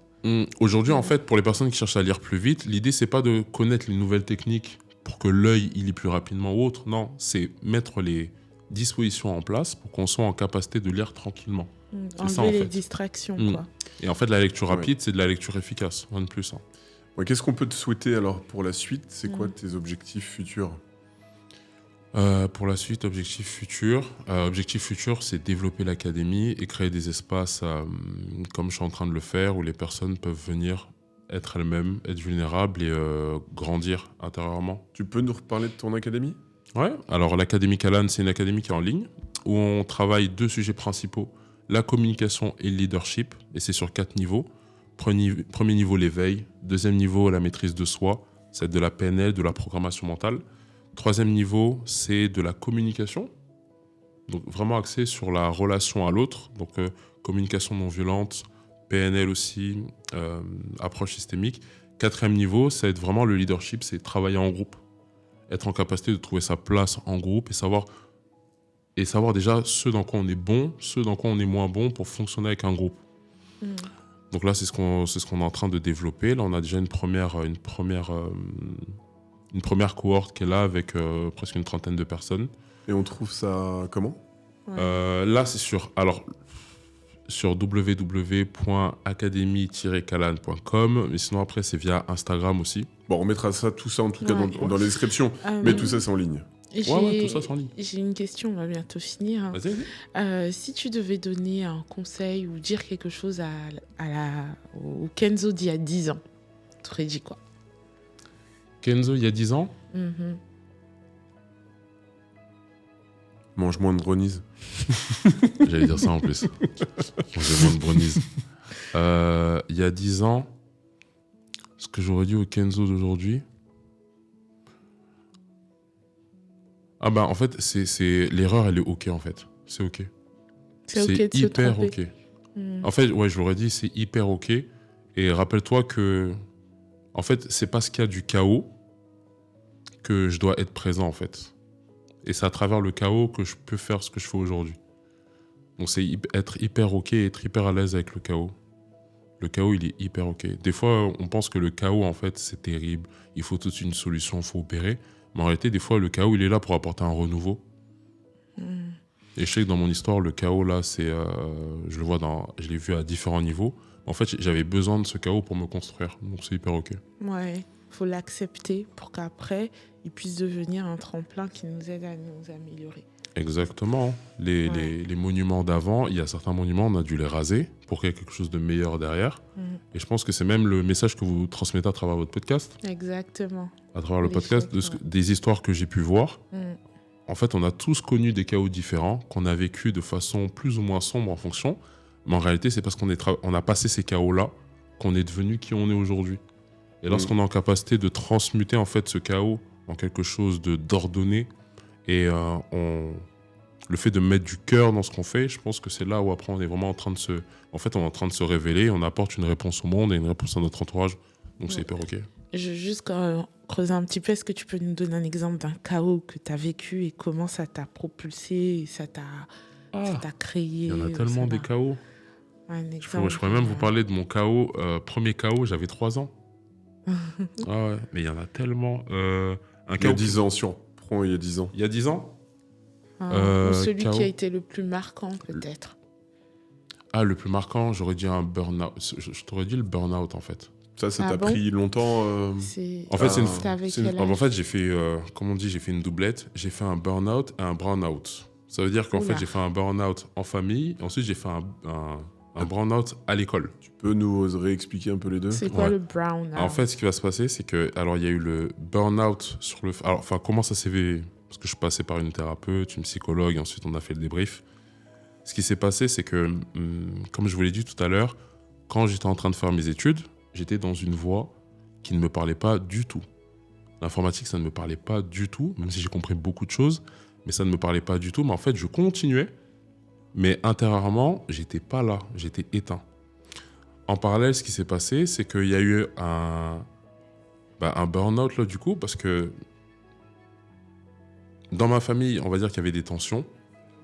Aujourd'hui, en fait, pour les personnes qui cherchent à lire plus vite, l'idée, c'est pas de connaître les nouvelles techniques pour que l'œil il lit plus rapidement ou autre. Non, c'est mettre les dispositions en place pour qu'on soit en capacité de lire tranquillement. Enlever ça, en les fait. distractions, quoi. Et en fait, la lecture rapide, c'est de la lecture efficace, rien de plus. Ouais, qu'est-ce qu'on peut te souhaiter alors pour la suite ? C'est quoi tes objectifs futurs ? Pour la suite, objectif futur, c'est développer l'académie et créer des espaces comme je suis en train de le faire où les personnes peuvent venir être elles-mêmes, être vulnérables et grandir intérieurement. Tu peux nous reparler de ton académie ? Ouais, alors l'Académie Calane, c'est une académie qui est en ligne où on travaille 2 sujets principaux, la communication et le leadership, et c'est sur 4 niveaux. Premier niveau, l'éveil. Deuxième niveau, la maîtrise de soi, c'est de la PNL, de la programmation mentale. Troisième niveau, c'est de la communication, donc vraiment axé sur la relation à l'autre, donc communication non violente, PNL aussi, approche systémique. Quatrième niveau, ça va être vraiment le leadership, c'est travailler en groupe, être en capacité de trouver sa place en groupe et savoir déjà ce dans quoi on est bon, ce dans quoi on est moins bon pour fonctionner avec un groupe. Donc là, c'est ce qu'on est en train de développer. Là, on a déjà une première cohorte qui est là avec presque une trentaine de personnes. Et on trouve ça comment ? Là, c'est sur www.academy-calane.com. Mais sinon, après, c'est via Instagram aussi. Bon, on mettra tout ça en tout cas dans la description. Mais tout ça, c'est en ligne. Tout ça, c'est en ligne. J'ai une question, on va bientôt finir. Vas-y. Si tu devais donner un conseil ou dire quelque chose au Kenzo d'il y a 10 ans, tu aurais dit quoi ? Kenzo, il y a 10 ans, Mange moins de brownies. j'allais dire ça en plus. Manger moins de brownies. Il y a 10 ans, ce que j'aurais dit au Kenzo d'aujourd'hui... en fait, l'erreur, elle est OK, en fait. C'est OK. C'est OK de se hyper tromper. OK. En fait, ouais, je l'aurais dit, c'est hyper OK. Et rappelle-toi que, en fait, c'est parce qu'il y a du chaos que je dois être présent, en fait. Et c'est à travers le chaos que je peux faire ce que je fais aujourd'hui. Donc, c'est être hyper OK et être hyper à l'aise avec le chaos. Le chaos, il est hyper OK. Des fois, on pense que le chaos, en fait, c'est terrible. Il faut toute une solution, il faut opérer. Mais en réalité, des fois, le chaos, il est là pour apporter un renouveau. Et je sais que dans mon histoire, le chaos, là, c'est, je l'ai vu à différents niveaux. En fait, j'avais besoin de ce chaos pour me construire. Donc, c'est hyper OK. Ouais, faut l'accepter pour qu'après, il puisse devenir un tremplin qui nous aide à nous améliorer. Exactement. Les monuments d'avant, il y a certains monuments, on a dû les raser pour qu'il y ait quelque chose de meilleur derrière. Et je pense que c'est même le message que vous transmettez à travers votre podcast. Exactement. À travers le podcast, des histoires que j'ai pu voir. En fait, on a tous connu des chaos différents, qu'on a vécu de façon plus ou moins sombre en fonction. Mais en réalité, c'est parce qu'on a passé ces chaos-là qu'on est devenu qui on est aujourd'hui. Et lorsqu'on est en capacité de transmuter en fait ce chaos en quelque chose d'ordonné, et le fait de mettre du cœur dans ce qu'on fait, je pense que c'est là où après on est vraiment en train de se révéler, on apporte une réponse au monde et une réponse à notre entourage. Donc c'est hyper OK. Je veux juste creuser un petit peu, est-ce que tu peux nous donner un exemple d'un chaos que tu as vécu et comment ça t'a propulsé, ça t'a créé? Il y en a tellement des chaos. Je pourrais même vous parler de mon chaos. Premier chaos, j'avais 3 ans. Ouais, mais il y en a tellement. Il y a 10 ans sur prends il y a 10 ans? Il y a 10 ans? Ou celui KO. qui a été le plus marquant, peut-être. Ah, le plus marquant, j'aurais dit un burn-out. Je t'aurais dit le burn-out, en fait. Ça Ah t'a bon pris longtemps En fait, c'est une... C'était avec c'est une- quel En âge? fait, j'ai fait, comme on dit, j'ai fait une doublette. J'ai fait un burn-out et un brown-out. Ça veut dire qu'en Oula. fait, j'ai fait un burn-out en famille. Et ensuite, j'ai fait un brown-out à l'école. Tu peux nous réexpliquer un peu les deux? C'est quoi Ouais. le brown? En fait, ce qui va se passer, c'est que, alors, il y a eu le burn-out sur le. Alors, enfin, comment ça s'est fait? Parce que je suis passé par une thérapeute, une psychologue, et ensuite on a fait le débrief. Ce qui s'est passé, c'est que, comme je vous l'ai dit tout à l'heure, quand j'étais en train de faire mes études, j'étais dans une voie qui ne me parlait pas du tout. L'informatique, ça ne me parlait pas du tout, même si j'ai compris beaucoup de choses, mais ça ne me parlait pas du tout. Mais en fait, je continuais, mais intérieurement, j'étais pas là, j'étais éteint. En parallèle, ce qui s'est passé, c'est qu'il y a eu un burn-out là, du coup, parce que dans ma famille, on va dire qu'il y avait des tensions,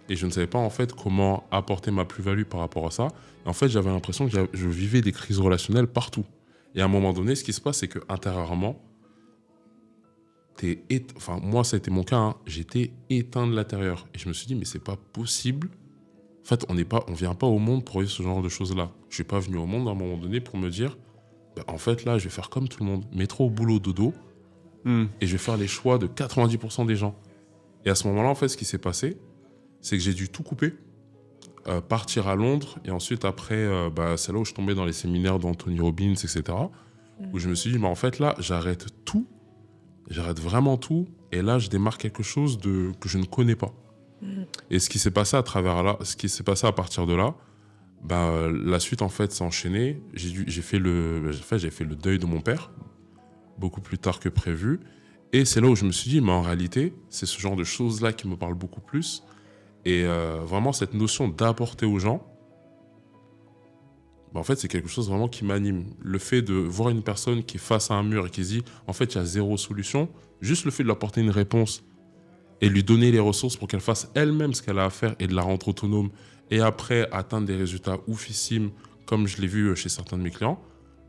et je ne savais pas en fait comment apporter ma plus-value par rapport à ça. Et en fait, j'avais l'impression que je vivais des crises relationnelles partout. Et à un moment donné, ce qui se passe, c'est que intérieurement, enfin, moi, ça a été mon cas, hein, j'étais éteint de l'intérieur. Et je me suis dit, mais c'est pas possible. En fait, on vient pas au monde pour vivre ce genre de choses-là. Je suis pas venu au monde à un moment donné pour me dire, en fait, là, je vais faire comme tout le monde. Métro, boulot, dodo. Et je vais faire les choix de 90% des gens. Et à ce moment-là, en fait, ce qui s'est passé, c'est que j'ai dû tout couper, partir à Londres. Et ensuite, après, c'est là où je tombais dans les séminaires d'Anthony Robbins, etc. Où je me suis dit, en fait, là, j'arrête tout. J'arrête vraiment tout. Et là, je démarre quelque chose que je ne connais pas. Et ce qui s'est passé à partir de là, la suite, en fait, s'est enchaînée. J'ai fait le deuil de mon père, beaucoup plus tard que prévu. Et c'est là où je me suis dit, mais en réalité, c'est ce genre de choses-là qui me parlent beaucoup plus. Et vraiment, cette notion d'apporter aux gens, en fait, c'est quelque chose vraiment qui m'anime. Le fait de voir une personne qui est face à un mur et qui se dit, en fait, il y a zéro solution, juste le fait de lui apporter une réponse et lui donner les ressources pour qu'elle fasse elle-même ce qu'elle a à faire et de la rendre autonome, et après atteindre des résultats oufissimes, comme je l'ai vu chez certains de mes clients,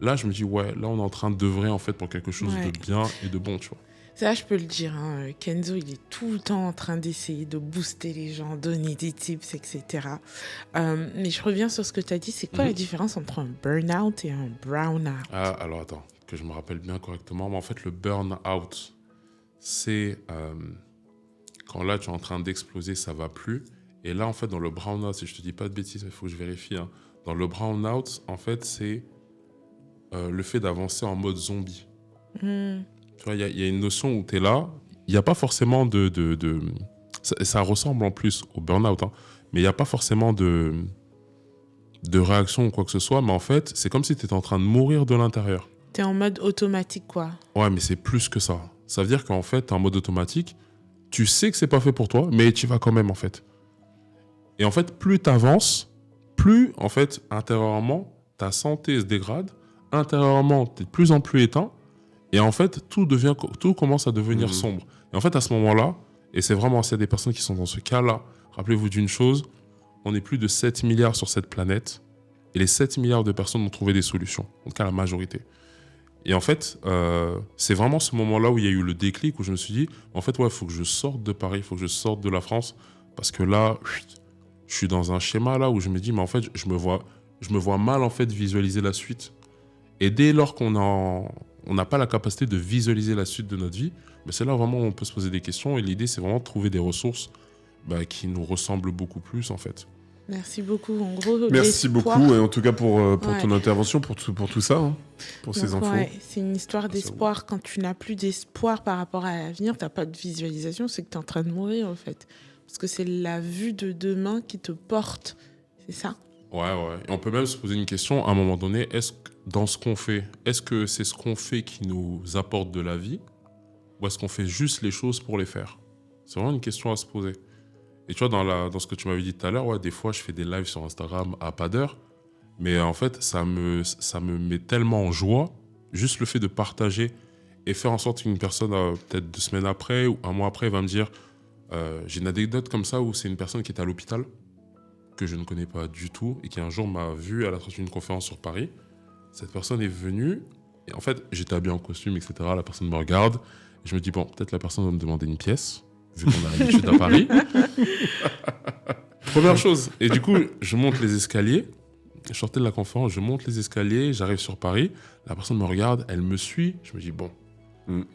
là, je me dis, ouais, là, on est en train d'œuvrer en fait pour quelque chose de bien et de bon, tu vois. Ça, je peux le dire. Hein. Kenzo, il est tout le temps en train d'essayer de booster les gens, donner des tips, etc. Mais je reviens sur ce que tu as dit. C'est quoi la différence entre un burn-out et un brown-out? Ah, alors attends, que je me rappelle bien correctement. Mais en fait, le burn-out, c'est quand là, tu es en train d'exploser, ça va plus. Et là, en fait, dans le brown-out, si je te dis pas de bêtises, il faut que je vérifie. Hein. Dans le brown-out, en fait, c'est le fait d'avancer en mode zombie. Tu vois, il y a une notion où tu es là, il n'y a pas forcément ça ressemble en plus au burn-out, hein, mais il n'y a pas forcément de réaction ou quoi que ce soit, mais en fait, c'est comme si tu étais en train de mourir de l'intérieur. Tu es en mode automatique, quoi. Ouais, mais c'est plus que ça. Ça veut dire qu'en fait, tu es en mode automatique, tu sais que c'est pas fait pour toi, mais tu vas quand même, en fait. Et en fait, plus tu avances, plus, en fait, intérieurement, ta santé se dégrade, intérieurement, tu es de plus en plus éteint. Et en fait, tout commence à devenir sombre. Et en fait, à ce moment-là, et c'est vraiment s'il y a des personnes qui sont dans ce cas-là, rappelez-vous d'une chose, on est plus de 7 milliards sur cette planète, et les 7 milliards de personnes ont trouvé des solutions, en tout cas la majorité. Et en fait, c'est vraiment ce moment-là où il y a eu le déclic, où je me suis dit, en fait, ouais, il faut que je sorte de Paris, il faut que je sorte de la France, parce que là, je suis dans un schéma là où je me dis, mais en fait, je me vois mal en fait visualiser la suite. Et dès lors qu'on n'a pas la capacité de visualiser la suite de notre vie, c'est là vraiment où on peut se poser des questions. Et l'idée, c'est vraiment de trouver des ressources qui nous ressemblent beaucoup plus, en fait. Merci beaucoup. En gros, merci beaucoup, et en tout cas pour ton intervention, pour tout ça, hein, pour donc, ces infos. Ouais, c'est une histoire d'espoir. Quand tu n'as plus d'espoir par rapport à l'avenir, tu n'as pas de visualisation, c'est que tu es en train de mourir, en fait. Parce que c'est la vue de demain qui te porte. C'est ça? Ouais. Et on peut même se poser une question, à un moment donné, est-ce que dans ce qu'on fait, est-ce que c'est ce qu'on fait qui nous apporte de la vie, ou est-ce qu'on fait juste les choses pour les faire? C'est vraiment une question à se poser. Et tu vois, dans ce que tu m'avais dit tout à l'heure, ouais, des fois, je fais des lives sur Instagram à pas d'heure, mais en fait, ça me met tellement en joie, juste le fait de partager et faire en sorte qu'une personne, peut-être 2 semaines après ou un mois après, va me dire, j'ai une anecdote comme ça où c'est une personne qui est à l'hôpital, que je ne connais pas du tout, et qui un jour m'a vu à la sortie d'une conférence sur Paris. Cette personne est venue, et en fait, j'étais habillé en costume, etc. La personne me regarde, et je me dis, bon, peut-être la personne va me demander une pièce. vu qu'on a l'habitude à Paris. Première chose. Et du coup, je monte les escaliers. Je sortais de la conférence, je monte les escaliers, j'arrive sur Paris. La personne me regarde, elle me suit. Je me dis, bon.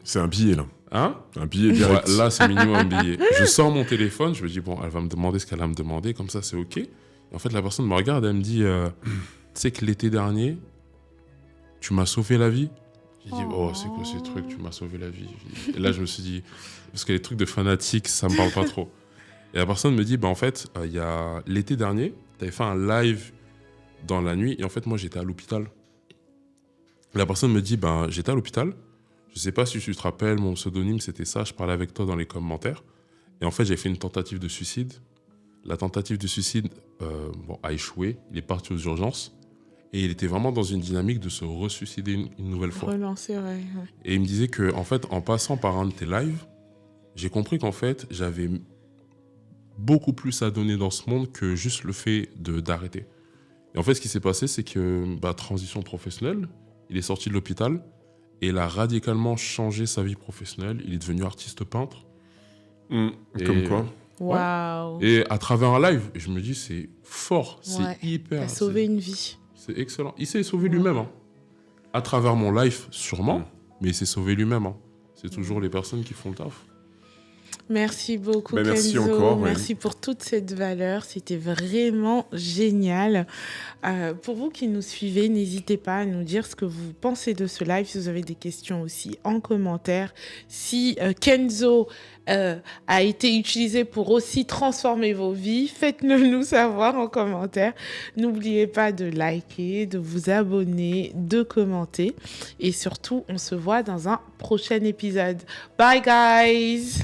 C'est un billet, là. Hein? Un billet direct. Ouais, là, c'est minimum un billet. Je sors mon téléphone, je me dis, bon, elle va me demander ce qu'elle va me demander, comme ça, c'est OK. Et en fait, la personne me regarde, elle me dit, tu sais que l'été dernier, tu m'as sauvé la vie. J'ai dit, oh, c'est quoi ces trucs, tu m'as sauvé la vie. Et là, je me suis dit, parce que les trucs de fanatiques, ça me parle pas trop. Et la personne me dit, en fait, il y a l'été dernier, tu avais fait un live dans la nuit, et en fait, moi, j'étais à l'hôpital. La personne me dit, j'étais à l'hôpital. Je sais pas si tu te rappelles, mon pseudonyme, c'était ça. Je parlais avec toi dans les commentaires. Et en fait, j'ai fait une tentative de suicide. La tentative de suicide a échoué. Il est parti aux urgences. Et il était vraiment dans une dynamique de se ressuicider une nouvelle fois. Relancer, ouais. Et il me disait que, en fait, en passant par un de tes lives, j'ai compris qu'en fait, j'avais beaucoup plus à donner dans ce monde que juste le fait d'arrêter. Et en fait, ce qui s'est passé, c'est que, transition professionnelle, il est sorti de l'hôpital. Et il a radicalement changé sa vie professionnelle. Il est devenu artiste peintre. Comme quoi. Waouh. Et à travers un live, je me dis, c'est fort, c'est hyper. Il a sauvé une vie. C'est excellent. Il s'est sauvé lui-même. Hein. À travers mon live, sûrement, mais il s'est sauvé lui-même. Hein. C'est toujours les personnes qui font le taf. Merci beaucoup, merci Kenzo. encore. Merci pour toute cette valeur. C'était vraiment génial. Pour vous qui nous suivez, n'hésitez pas à nous dire ce que vous pensez de ce live. Si vous avez des questions aussi en commentaire. Si Kenzo a été utilisé pour aussi transformer vos vies, faites-le nous savoir en commentaire. N'oubliez pas de liker, de vous abonner, de commenter. Et surtout, on se voit dans un prochain épisode. Bye guys!